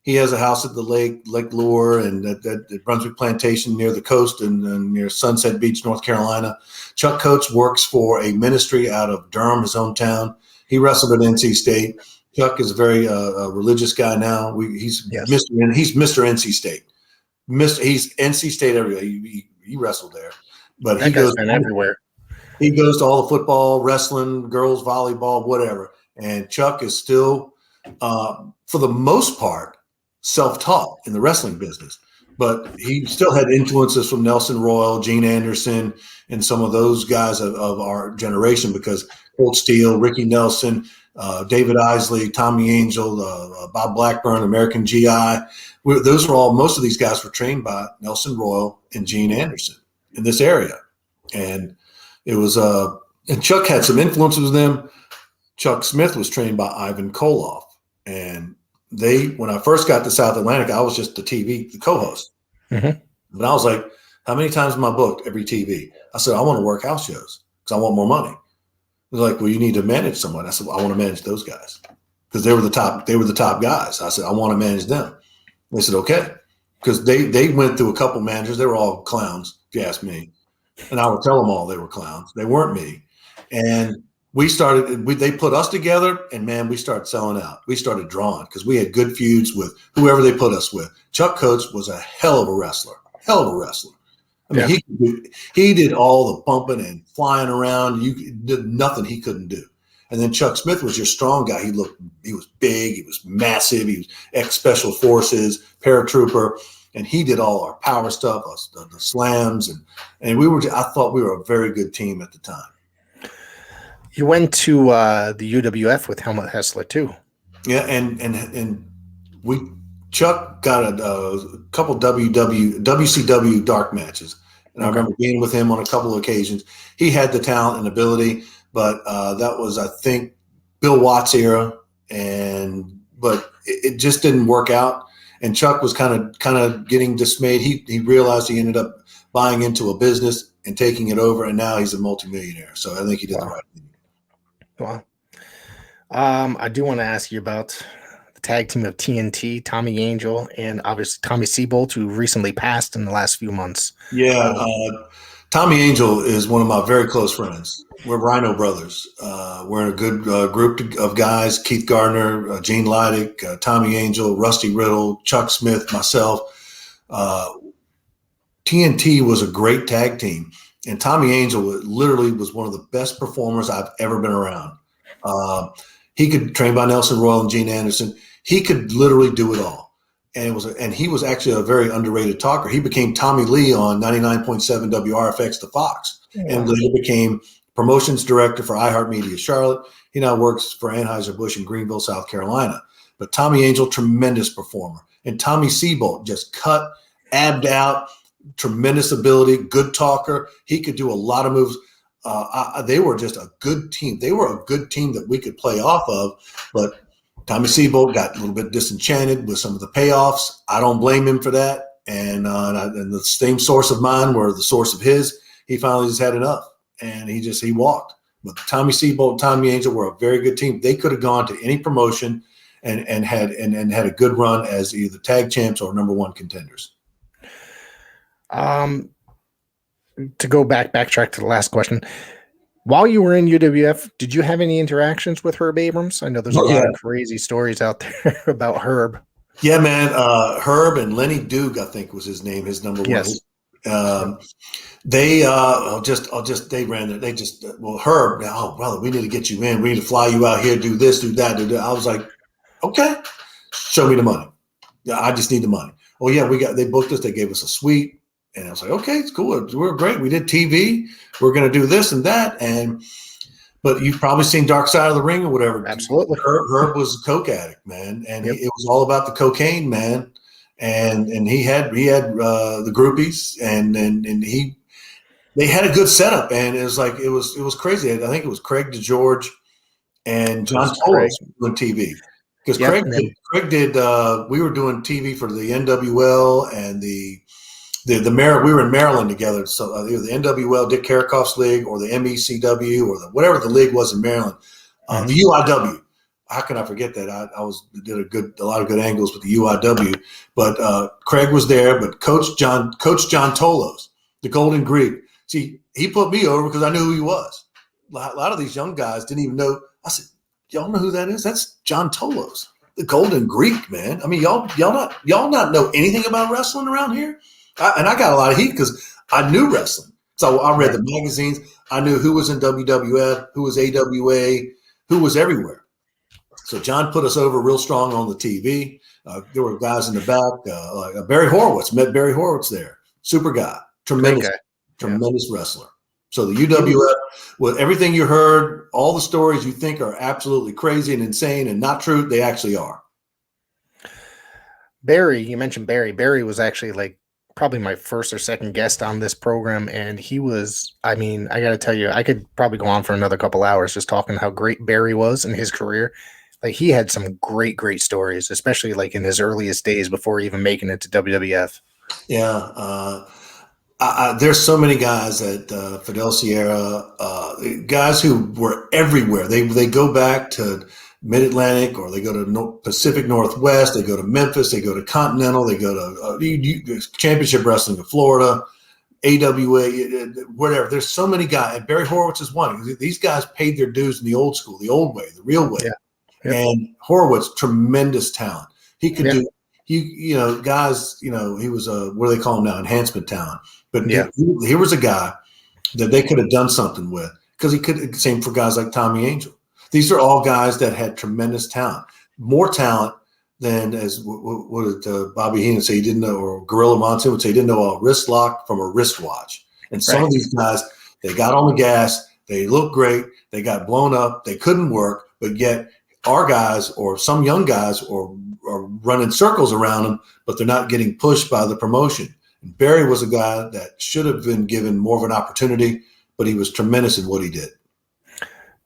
He has a house at the Lake Lure, and at Brunswick Plantation near the coast and near Sunset Beach, North Carolina. Chuck Coates works for a ministry out of Durham, his hometown. He wrestled at NC State. Chuck is a very religious guy now. He's Mr. NC State. He's NC State everywhere. He wrestled there, but he goes everywhere. He goes to all the football, wrestling, girls volleyball, whatever. And Chuck is still, for the most part, self-taught in the wrestling business, but he still had influences from Nelson Royal, Gene Anderson, and some of those guys of our generation, because Colt Steele, Ricky Nelson, David Isley, Tommy Angel, Bob Blackburn, American GI. Those were all, most of these guys were trained by Nelson Royal and Gene Anderson in this area. And it was, and Chuck had some influences with them. Chuck Smith was trained by Ivan Koloff. And when I first got to South Atlantic, I was just the co-host. Mm-hmm. But I was like, how many times am I booked every TV? I said, I want to work house shows because I want more money. They're like, well, you need to manage someone. I said, well, I want to manage those guys because they were the top guys. I said, I want to manage them. They said, okay. Because they went through a couple managers. They were all clowns, if you ask me. And I would tell them all they were clowns. They weren't me. And they put us together, and man, we started selling out. We started drawing because we had good feuds with whoever they put us with. Chuck Coates was a hell of a wrestler. I mean, he did all the bumping and flying around. You did nothing he couldn't do. And then Chuck Smith was your strong guy. He was big. He was massive. He was ex-special forces, paratrooper, and he did all our power stuff, the slams, and I thought we were a very good team at the time. You went to the UWF with Helmut Hessler too. Yeah, and Chuck got a couple WCW dark matches, and I remember being with him on a couple of occasions. He had the talent and ability, but that was, I think, Bill Watts era, but it just didn't work out. And Chuck was kind of getting dismayed. He realized he ended up buying into a business and taking it over, and now he's a multimillionaire. So I think he did the right thing. Wow. I do want to ask you about the tag team of TNT, Tommy Angel, and obviously Tommy Seabolt, who recently passed in the last few months. Yeah, Tommy Angel is one of my very close friends. We're Rhino brothers. We're in a good group of guys: Keith Gardner, Gene Leidick, Tommy Angel, Rusty Riddle, Chuck Smith, myself. TNT was a great tag team, and Tommy Angel literally was one of the best performers I've ever been around. He could train by Nelson Royal and Gene Anderson. He could literally do it all. And he was actually a very underrated talker. He became Tommy Lee on 99.7 WRFX to Fox, and later became promotions director for iHeartMedia Charlotte. He now works for Anheuser-Busch in Greenville, South Carolina. But Tommy Angel, tremendous performer. And Tommy Seabolt just cut, abbed out, tremendous ability, good talker. He could do a lot of moves. They were just a good team. They were a good team that we could play off of, but Tommy Seabolt got a little bit disenchanted with some of the payoffs. I don't blame him for that. And the same source of mine were the source of his. He finally just had enough, and he walked. But Tommy Seabolt and Tommy Angel were a very good team. They could have gone to any promotion and had a good run as either tag champs or number one contenders. To go backtrack to the last question. While you were in UWF, did you have any interactions with Herb Abrams? I know there's a lot of crazy stories out there about Herb. Yeah, man. Herb and Lenny Duke, I think was his name, his number one. Yes. They ran there. Herb, oh, brother, we need to get you in. We need to fly you out here, do this, do that, do that. I was like, okay, show me the money. Yeah, I just need the money. Oh yeah, they booked us. They gave us a suite. And I was like, okay, it's cool. We're great. We did TV. We're going to do this and that. But you've probably seen Dark Side of the Ring or whatever. Absolutely. Herb was a coke addict, man. And it was all about the cocaine, man. And he had the groupies and they had a good setup. And it was crazy. I think it was Craig DeGeorge and John Tolos doing TV. Because Craig did we were doing TV for the NWL and the we were in Maryland together. So either the NWL, Dick Karakoff's league, or the MECW, or whatever the league was in Maryland. The UIW. How can I forget that? I did a lot of good angles with the UIW. But Craig was there. But Coach John Tolos, the Golden Greek. See, he put me over because I knew who he was. A lot of these young guys didn't even know. I said, "Y'all know who that is? That's John Tolos, the Golden Greek, man. I mean, y'all not know anything about wrestling around here." And I got a lot of heat because I knew wrestling. So I read the magazines. I knew who was in WWF, who was AWA, who was everywhere. So John put us over real strong on the TV. There were guys in the back. Like Barry Horowitz, met Barry Horowitz there. Super guy. Tremendous wrestler. So the UWF, with everything you heard, all the stories you think are absolutely crazy and insane and not true, they actually are. Barry, you mentioned Barry. Barry was actually probably my first or second guest on this program. And he was, I mean, I got to tell you, I could probably go on for another couple hours just talking how great Barry was in his career. He had some great stories, especially in his earliest days before even making it to WWF. Yeah. There's so many guys at Fidel Sierra, guys who were everywhere. They go back to Mid-Atlantic, or they go to Pacific Northwest, they go to Memphis, they go to Continental, they go to Championship Wrestling of Florida, AWA, whatever. There's so many guys. And Barry Horowitz is one. These guys paid their dues in the old school, the old way, the real way. Yeah. And Horowitz, tremendous talent. He could do, guys, he was what do they call him now? Enhancement talent. But he was a guy that they could have done something with, because he could, same for guys like Tommy Angel. These are all guys that had tremendous talent, more talent than, as what did Bobby Heenan say he didn't know, or Gorilla Monsoon would say he didn't know a wrist lock from a wristwatch. And some of these guys, they got on the gas, they looked great, they got blown up, they couldn't work, but yet our guys or some young guys are running circles around them, but they're not getting pushed by the promotion. And Barry was a guy that should have been given more of an opportunity, but he was tremendous in what he did.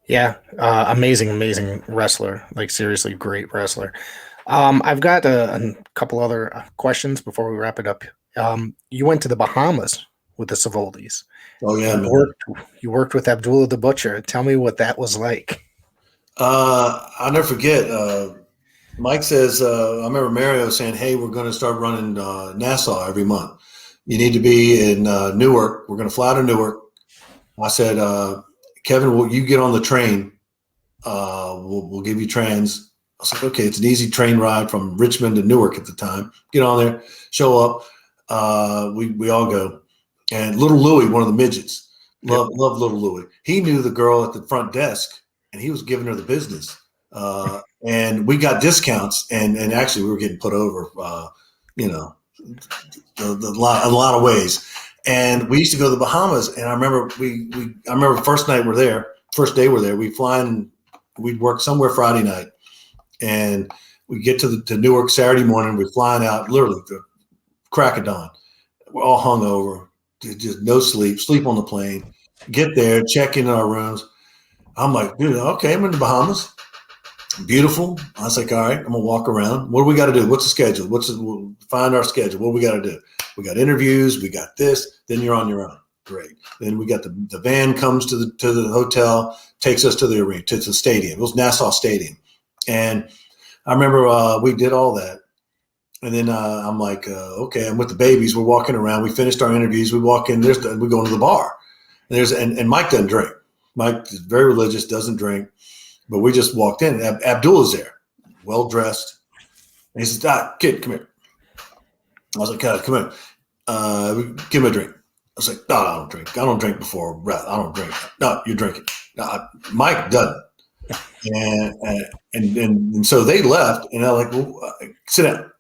Yeah, amazing wrestler. Seriously, great wrestler. I've got a couple other questions before we wrap it up. You went to the Bahamas with the Savoldis. Oh yeah, You worked with Abdullah the Butcher. Tell me what that was like. I'll never forget. Mike says, I remember Mario saying, "Hey, we're going to start running Nassau every month. You need to be in Newark. We're going to fly to Newark." I said, "Kevin, will you get on the train? We'll give you trans." I was like, "Okay, it's an easy train ride from Richmond to Newark at the time. Get on there, show up. We all go." And little Louie, one of the midgets, love little Louie. He knew the girl at the front desk, and he was giving her the business. And we got discounts, and actually we were getting put over, a lot of ways. And we used to go to the Bahamas, and I remember first day we're there, we fly in, we'd work somewhere Friday night, and we get to Newark Saturday morning. We're flying out literally the crack of dawn. We're all hungover, just no sleep on the plane. Get there, check in our rooms. I'm like, dude, okay, I'm in the Bahamas. Beautiful. I was like, all right, I'm gonna walk around. What do we got to do? What's the schedule? We'll find our schedule. What do we got to do? We got interviews. We got this. Then you're on your own. Great. Then we got the van comes to the hotel, takes us to the arena, to the stadium. It was Nassau Stadium, and I remember we did all that. And then I'm like, okay, I'm with the babies. We're walking around. We finished our interviews. We walk in. We go into the bar. And Mike doesn't drink. Mike is very religious, doesn't drink. But we just walked in. Abdullah's there, well dressed. And he says, "Kid, come here." I was like, "Come here. Give me a drink." I was like, "No, I don't drink. I don't drink before. I don't drink." "No, you're drinking." No, Mike doesn't. And so they left, and I'm like, "Well, sit down."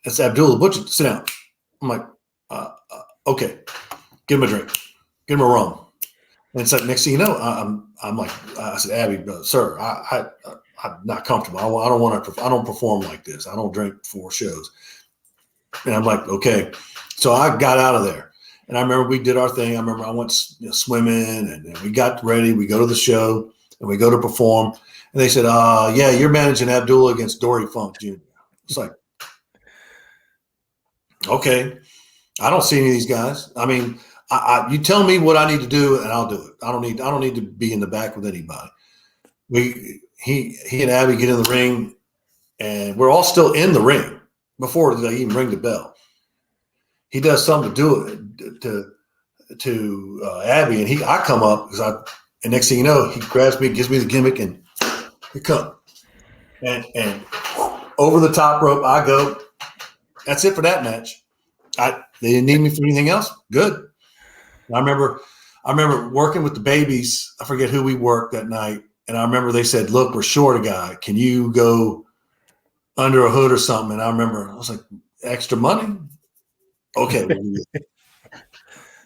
That's Abdullah Butcher. Sit down. I'm like, okay, give him a drink, give him a rum. And it's like, next thing you know, I'm like, I said, "Abby, sir, I'm not comfortable. I don't want to. I don't perform like this. I don't drink before shows." And I'm like, okay. So I got out of there, and I remember we did our thing. I remember I went swimming, and we got ready. We go to the show, and we go to perform. And they said, "Yeah, you're managing Abdullah against Dory Funk Jr." It's like, okay, I don't see any of these guys. I mean, you tell me what I need to do, and I'll do it. I don't need to be in the back with anybody. He and Abby get in the ring, and we're all still in the ring before they even ring the bell. He does something to do it to Abby, and I come up and next thing you know, he grabs me, gives me the gimmick, and he come and over the top rope I go. That's it for that match. They didn't need me for anything else. Good. I remember working with the babies. I forget who we worked that night. And I remember they said, "Look, we're short a guy. Can you go under a hood or something?" And I remember I was like, "Extra money?" Okay.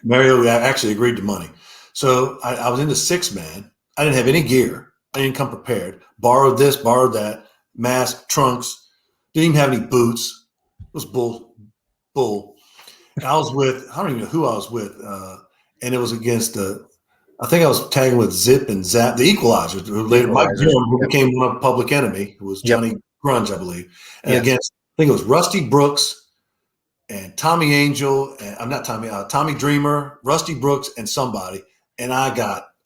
Mario actually agreed to money. So I was into 6-man. I didn't have any gear. I didn't come prepared. Borrowed this, borrowed that, mask, trunks. Didn't even have any boots. It was bull. And I was with, I don't even know who I was with. And it was against I think I was tagging with Zip and Zap, the Equalizers, who later Mike Dillon, who became one of Public Enemy, who was Johnny Grunge, I believe. And against, I think it was Rusty Brooks and Tommy Angel, and I'm not Tommy Dreamer, Rusty Brooks, and somebody. And I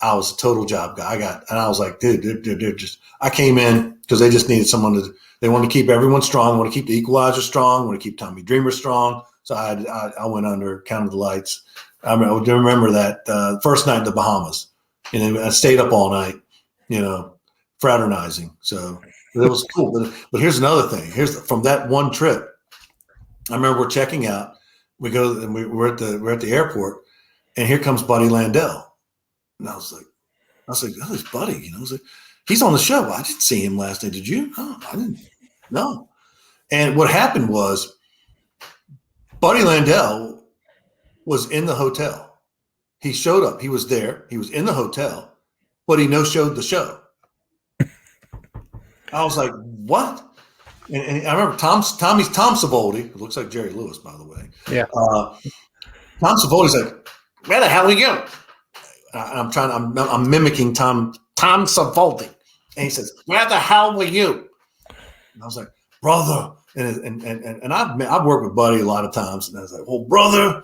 was a total job guy. And I was like, dude, they're just, I came in because they just needed someone they wanted to keep everyone strong, want to keep the Equalizer strong, want to keep Tommy Dreamer strong. So I went under, counted the lights. I remember that first night in the Bahamas, and I stayed up all night, fraternizing. So it was cool. But here's another thing. From that one trip, I remember we're checking out. We go and we're at the airport, and here comes Buddy Landell. And I was like, "Oh, it's Buddy." I was like, "He's on the show. I didn't see him last night. Did you?" "Oh, I didn't. No." And what happened was, Buddy Landell was in the hotel. He showed up. He was there. He was in the hotel, but he no-showed the show. I was like, "What?" And I remember Tom Savoldi, who looks like Jerry Lewis, by the way. Yeah. Tom Savoldi's like, "Where the hell are we going?" I'm mimicking Tom Savoldi. And he says, "Where the hell were you?" And I was like, "Brother, And I've worked with Buddy a lot of times, and I was like, well, brother,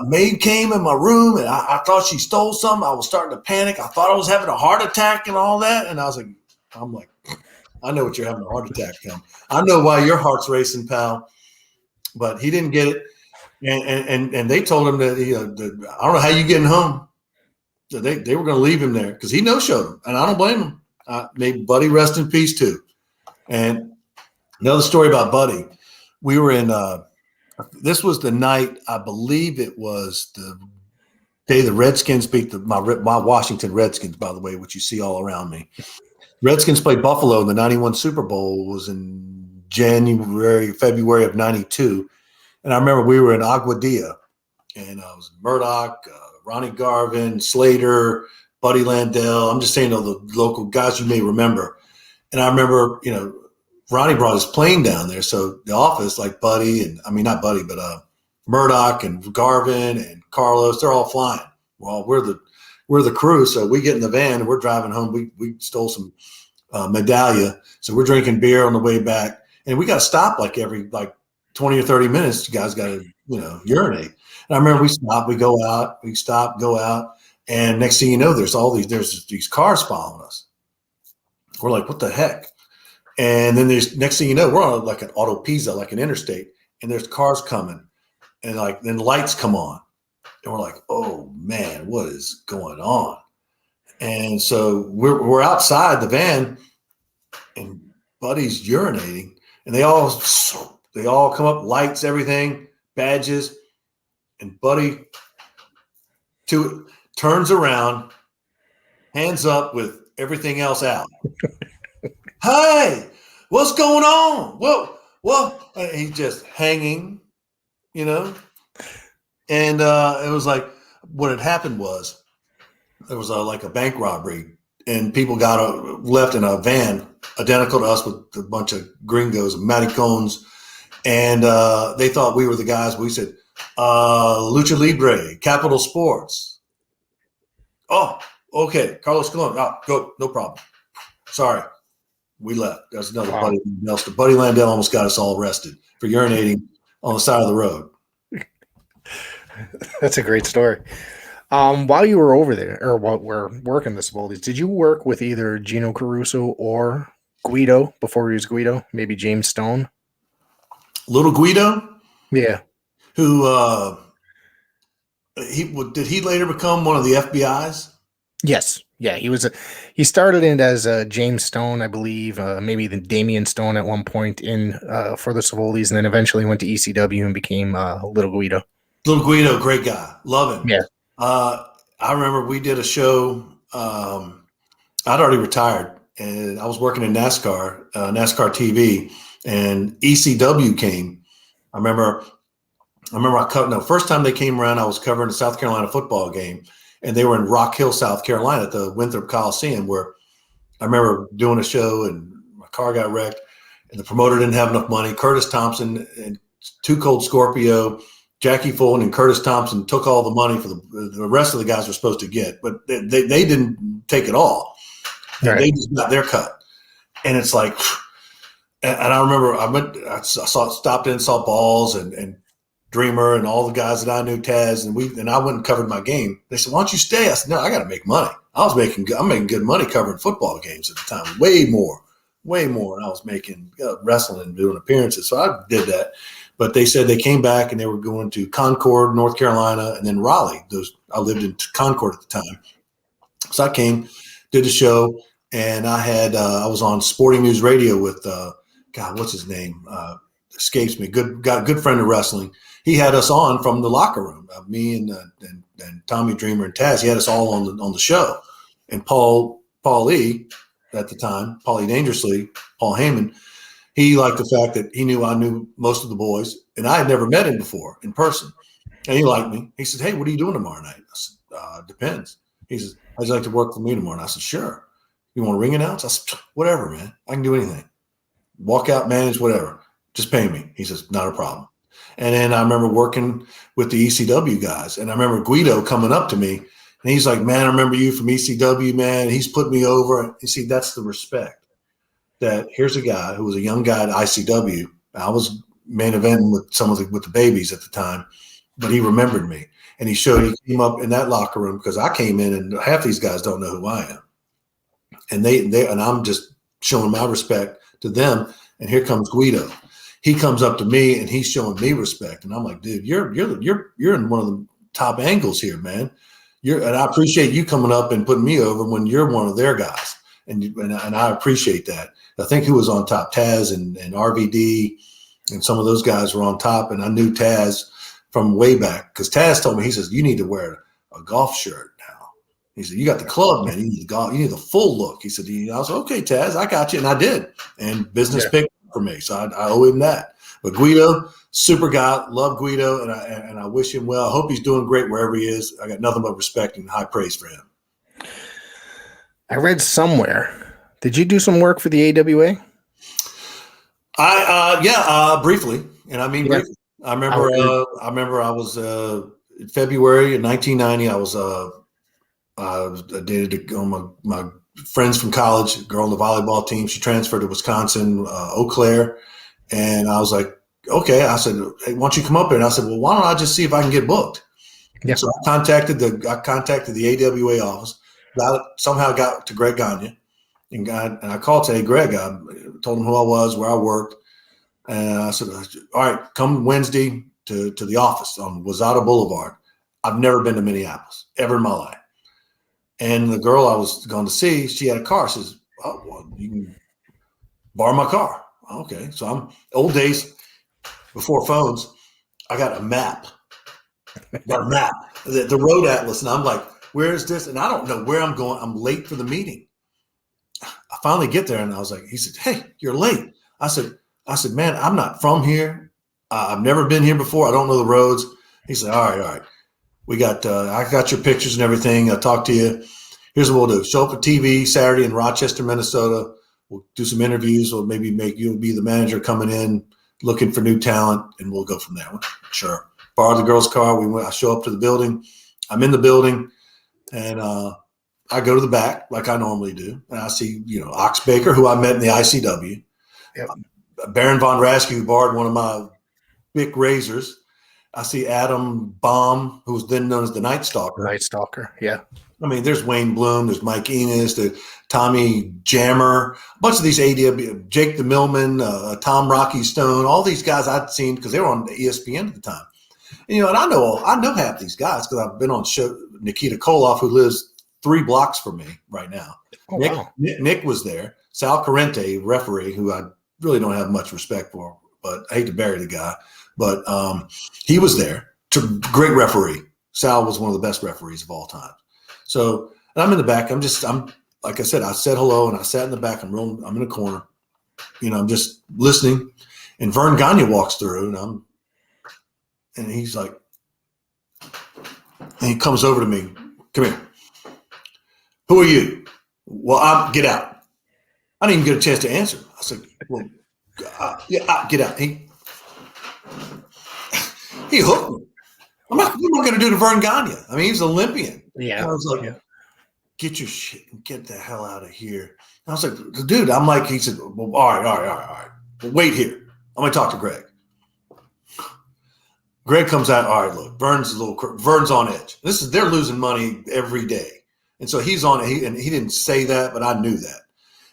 maid came in my room, and I thought she stole something. I was starting to panic. I thought I was having a heart attack and all that. And I was like, I know what you're having a heart attack from. I know why your heart's racing, pal. But he didn't get it, and they told him that I don't know how you getting home. So they were going to leave him there because he no-showed him, and I don't blame him. May Buddy rest in peace too. And another story about Buddy. We were in this was the night, I believe it was the day the Redskins beat my Washington Redskins, by the way, which you see all around me. Redskins played Buffalo in the 91 Super Bowl. It was in February of 92. And I remember we were in Aguadilla, and I was Murdoch, Ronnie Garvin, Slater, Buddy Landell. I'm just saying all the local guys you may remember. And I remember, Ronnie brought his plane down there. So the office, like Buddy, and I mean, not Buddy, but Murdoch and Garvin and Carlos, they're all flying. Well, we're the crew. So we get in the van and we're driving home. We stole some medallia. So we're drinking beer on the way back, and we got to stop every 20 or 30 minutes. You guys got to, urinate. And I remember we stop, we go out, we stop, go out. And next thing you know, there's these cars following us. We're like, what the heck? And then next thing you know, we're on like an autopista, like an interstate, and there's cars coming, and then lights come on, and we're like, oh man, what is going on? And so we're outside the van, and Buddy's urinating, and they all come up, lights, everything, badges, and Buddy turns around, hands up with everything else out. Hey, what's going on? What? And he's just hanging, And it was like, what had happened was there was a bank robbery, and people got left in a van identical to us with a bunch of gringos, Maricones, and they thought we were the guys. We said, Lucha Libre, Capital Sports. Oh, okay, Carlos Colon. Oh, go, no problem. Sorry. We left. There's another Buddy Landell. Buddy Landell almost got us all arrested for urinating on the side of the road. That's a great story. While you were over there, or while we're working the Savoldi's, did you work with either Gino Caruso or Guido before he was Guido? Maybe James Stone? Little Guido? Yeah. Who did he later become one of the FBI's? Yes. Yeah, he started in as James Stone, I believe, maybe the Damian Stone at one point for the Savoldi's, and then eventually went to ECW and became Little Guido. Little Guido, great guy. Love him. Yeah. I remember we did a show. I'd already retired, and I was working in NASCAR TV, and ECW came. I remember first time they came around, I was covering a South Carolina football game, and they were in Rock Hill, South Carolina at the Winthrop Coliseum, where I remember doing a show and my car got wrecked and the promoter didn't have enough money. Curtis Thompson and Too Cold Scorpio, Jackie Fulton and Curtis Thompson took all the money for the rest of the guys were supposed to get, but they didn't take it all. Right. They just got their cut. And it's like, and I remember stopped in, saw Balls and Dreamer and all the guys that I knew, Taz, and I went and covered my game. They said, "Why don't you stay?" I said, "No, I got to make money." I'm making good money covering football games at the time, way more. And I was making wrestling and doing appearances, so I did that. But they said they came back and they were going to Concord, North Carolina, and then Raleigh. I lived in Concord at the time, so I came, did the show, and I was on Sporting News Radio with what's his name? Escapes me. Good friend of wrestling. He had us on from the locker room, me and Tommy Dreamer and Taz. He had us all on the show. And Paul E. at the time, Paulie Dangerously, Paul Heyman, he liked the fact that he knew I knew most of the boys, and I had never met him before in person. And he liked me. He said, "Hey, what are you doing tomorrow night?" I said, "Depends." He says, "How'd you like to work for me tomorrow?" And I said, "Sure." "You want a ring announce?" I said, "Whatever, man. I can do anything. Walk out, manage, whatever. Just pay me." He says, "Not a problem." And then I remember working with the ECW guys, and I remember Guido coming up to me, and he's like, "Man, I remember you from ECW, man. He's put me over." You see, that's the respect. that here's a guy who was a young guy at ICW. I was main eventing with with the babies at the time, but he remembered me. And he came up in that locker room because I came in and half these guys don't know who I am. And and I'm just showing my respect to them. And here comes Guido. He comes up to me and he's showing me respect. And I'm like, dude, you're in one of the top angles here, man. And I appreciate you coming up and putting me over when you're one of their guys. And I appreciate that. I think who was on top? Taz and RVD and some of those guys were on top. And I knew Taz from way back because Taz told me, he says, you need to wear a golf shirt now. He said, you got the club, man. You need the golf. You need the full look. He said, I was okay, Taz, I got you. And I did. And business picked up for me. So I owe him that. But Guido, super guy, love Guido. And I wish him well. I hope he's doing great wherever he is. I got nothing but respect and high praise for him. I read somewhere. Did you do some work for the AWA? Briefly. And I mean, briefly. I remember I was in February of 1990. I dated my friends from college, a girl on the volleyball team. She transferred to Wisconsin, Eau Claire. And I was like, okay. I said, hey, why don't you come up here? And I said, well, why don't I just see if I can get booked? Yeah. So I contacted the AWA office. Somehow got to Greg Gagne. And I called to, hey, Greg, I told him who I was, where I worked. And I said, all right, come Wednesday to the office on Wazada Boulevard. I've never been to Minneapolis, ever in my life. And the girl I was going to see, she had a car. She says, oh, well, you can borrow my car. Okay. So I'm old days before phones. I got a map. The road atlas. And I'm like, where is this? And I don't know where I'm going. I'm late for the meeting. I finally get there and I was like, he said, hey, you're late. I said, man, I'm not from here. I've never been here before. I don't know the roads. He said, all right. I got your pictures and everything. I'll talk to you. Here's what we'll do. Show up at TV Saturday in Rochester, Minnesota. We'll do some interviews or maybe you'll be the manager coming in looking for new talent and we'll go from there. Sure. Borrow the girl's car. I show up to the building. I'm in the building and I go to the back like I normally do. And I see, Ox Baker, who I met in the ICW. Yep. Baron Von Raschke, who borrowed one of my big razors. I see Adam Baum, who was then known as the Night Stalker. Night Stalker, yeah. I mean, there's Wayne Bloom, there's Mike Enos, there's Tommy Jammer, a bunch of these ADW, Jake the Millman, Tom Rocky Stone, all these guys I'd seen because they were on ESPN at the time. And, and I know half these guys because I've been on show. Nikita Koloff, who lives 3 blocks from me right now. Oh, wow. Nick was there. Sal Corrente, referee, who I really don't have much respect for, but I hate to bury the guy. But he was there. Great referee. Sal was one of the best referees of all time. So, and I'm in the back. I'm like I said, I said hello and I sat in the back. I'm in a corner. I'm just listening. And Vern Gagne walks through and he's like, and he comes over to me. Come here. Who are you? Well, get out. I didn't even get a chance to answer. I said, well, get out. He hooked me. What am I going to do to Vern Gagne? I mean, he's an Olympian. Yeah. And I was like, get your shit and get the hell out of here. And I was like, dude, he said, well, all right. Well, wait here. I'm going to talk to Greg. Greg comes out. All right, look, Vern's on edge. They're losing money every day. And so he's on it. And he didn't say that, but I knew that.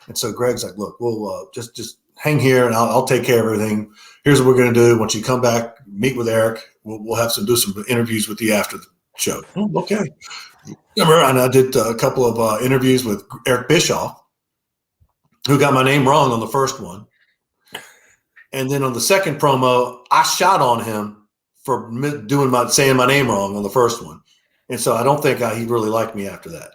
And so Greg's like, look, we'll just hang here and I'll take care of everything. Here's what we're going to do. Once you come back, meet with Eric. We'll do some interviews with you after the show. Oh, okay. Remember, and I did a couple of interviews with Eric Bischoff, who got my name wrong on the first one. And then on the second promo, I shot on him for saying my name wrong on the first one. And so I don't think he really liked me after that.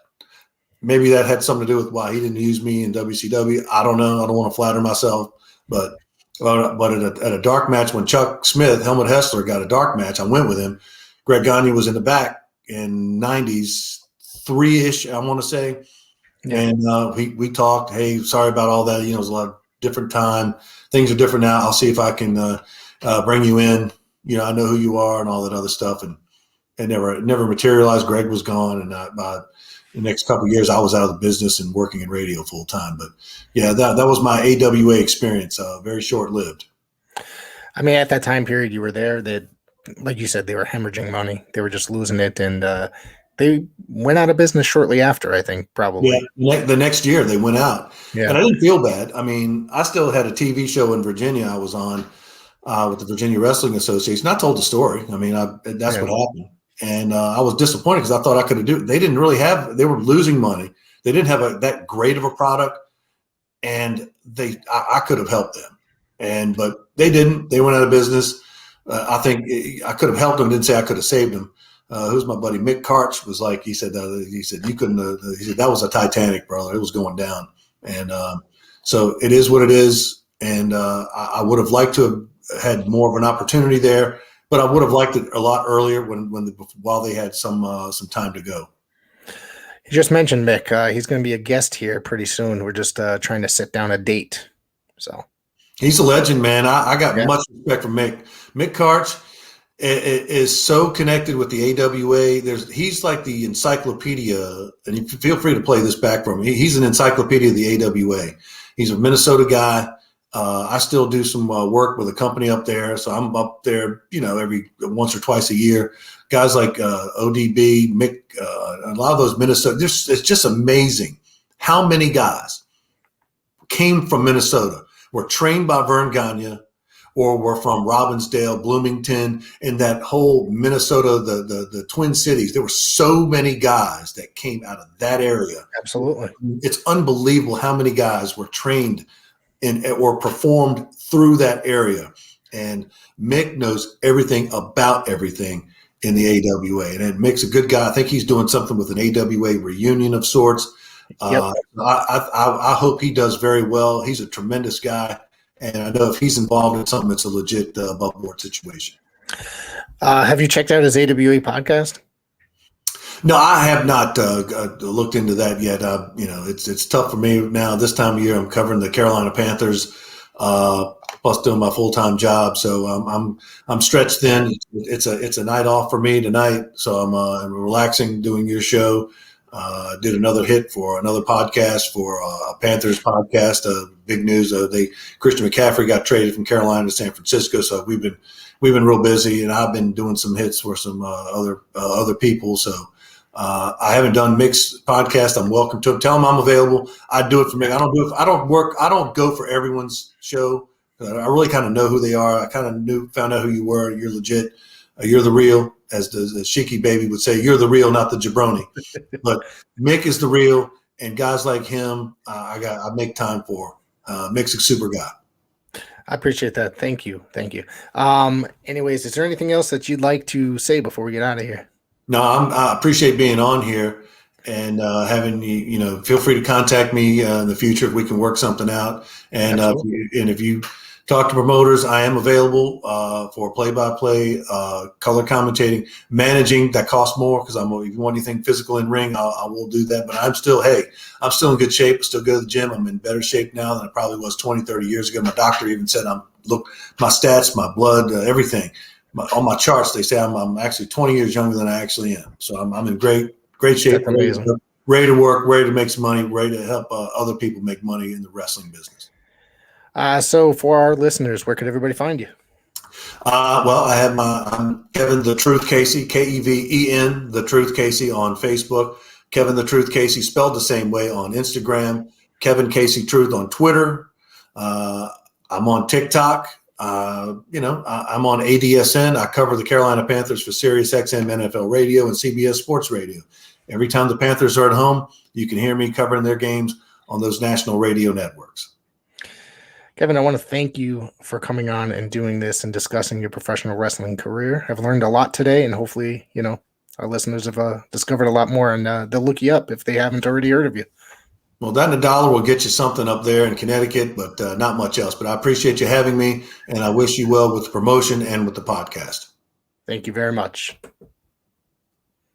Maybe that had something to do with why he didn't use me in WCW. I don't know. I don't want to flatter myself. But at a dark match, when Chuck Smith, Helmut Hessler, got a dark match, I went with him. Greg Gagne was in the back in 90s, 3-ish, I want to say. Yeah. And we talked, hey, sorry about all that. It was a lot of different time. Things are different now. I'll see if I can bring you in. I know who you are and all that other stuff. And it never materialized. Greg was gone. And the next couple of years, I was out of the business and working in radio full time. But yeah, that was my AWA experience. Very short lived. I mean, at that time period you were there, that, like you said, they were hemorrhaging money. They were just losing it, and they went out of business shortly after, I think, probably. Yeah, the next year they went out. Yeah. And I didn't feel bad. I mean, I still had a TV show in Virginia I was on with the Virginia Wrestling Association. I told the story. I mean, that's what happened. And I was disappointed because I thought I could have done it. They didn't really have – they were losing money. They didn't have that great of a product, and I could have helped them. But they didn't. They went out of business. I think I could have helped them. Didn't say I could have saved them. Who's my buddy? Mick Karch was like, he said you couldn't, he said, that was a Titanic, brother. It was going down. And so it is what it is. And I would have liked to have had more of an opportunity there, but I would have liked it a lot earlier while they had some time to go. You just mentioned Mick. He's going to be a guest here pretty soon. We're just trying to set down a date. So he's a legend, man. I got much respect for Mick. Mick Karch is so connected with the AWA. He's like the encyclopedia, and you feel free to play this back for him. He's an encyclopedia of the AWA. He's a Minnesota guy. I still do some work with a company up there, so I'm up there, every once or twice a year. Guys like ODB, Mick, a lot of those Minnesota. It's just amazing how many guys came from Minnesota, were trained by Vern Gagne, or were from Robbinsdale, Bloomington, and that whole Minnesota, the Twin Cities. There were so many guys that came out of that area. Absolutely. It's unbelievable how many guys were trained or performed through that area. And Mick knows everything about everything in the AWA. And Mick's a good guy. I think he's doing something with an AWA reunion of sorts. Yep. I hope he does very well. He's a tremendous guy. And I know if he's involved in something, it's a legit above board situation. Have you checked out his AWA podcast? No, I have not looked into that yet. It's tough for me now. This time of year, I'm covering the Carolina Panthers, plus doing my full time job. So I'm stretched thin. It's a night off for me tonight. So I'm relaxing, doing your show. Did another hit for another podcast for a Panthers podcast. Big news: Christian McCaffrey got traded from Carolina to San Francisco. So we've been real busy, and I've been doing some hits for some other people. So I haven't done Mick's podcast. I'm welcome to him. Tell him I'm available. I do it for Mick. I don't go for everyone's show. I really kind of know who they are. I kind of found out who you were. You're legit. You're the real, as the Sheiky baby would say. You're the real, not the jabroni. But Mick is the real, and guys like him, I make time for. Mick's a super guy. I appreciate that. Thank you. Anyways, is there anything else that you'd like to say before we get out of here? No, I appreciate being on here and having you. Feel free to contact me in the future if we can work something out. And if you talk to promoters, I am available for play-by-play, color commentating, managing. That costs more because if you want anything physical in ring, I will do that. But I'm still in good shape. I still go to the gym. I'm in better shape now than I probably was 20, 30 years ago. My doctor even said my stats, my blood, everything. On my charts, they say I'm actually 20 years younger than I actually am. So I'm in great shape, ready to work, ready to make some money, ready to help other people make money in the wrestling business. So for our listeners, where could everybody find you? Well, I'm Keven the Truth Casey, Keven the Truth Casey on Facebook, Keven the Truth Casey spelled the same way on Instagram, Keven Casey Truth on Twitter. I'm on TikTok. I'm on ADSN. I cover the Carolina Panthers for SiriusXM NFL Radio and CBS Sports Radio. Every time the Panthers are at home, you can hear me covering their games on those national radio networks. Keven, I want to thank you for coming on and doing this and discussing your professional wrestling career. I've learned a lot today, and hopefully, our listeners have discovered a lot more, and they'll look you up if they haven't already heard of you. Well, that and $1 will get you something up there in Connecticut, but not much else. But I appreciate you having me, and I wish you well with the promotion and with the podcast. Thank you very much.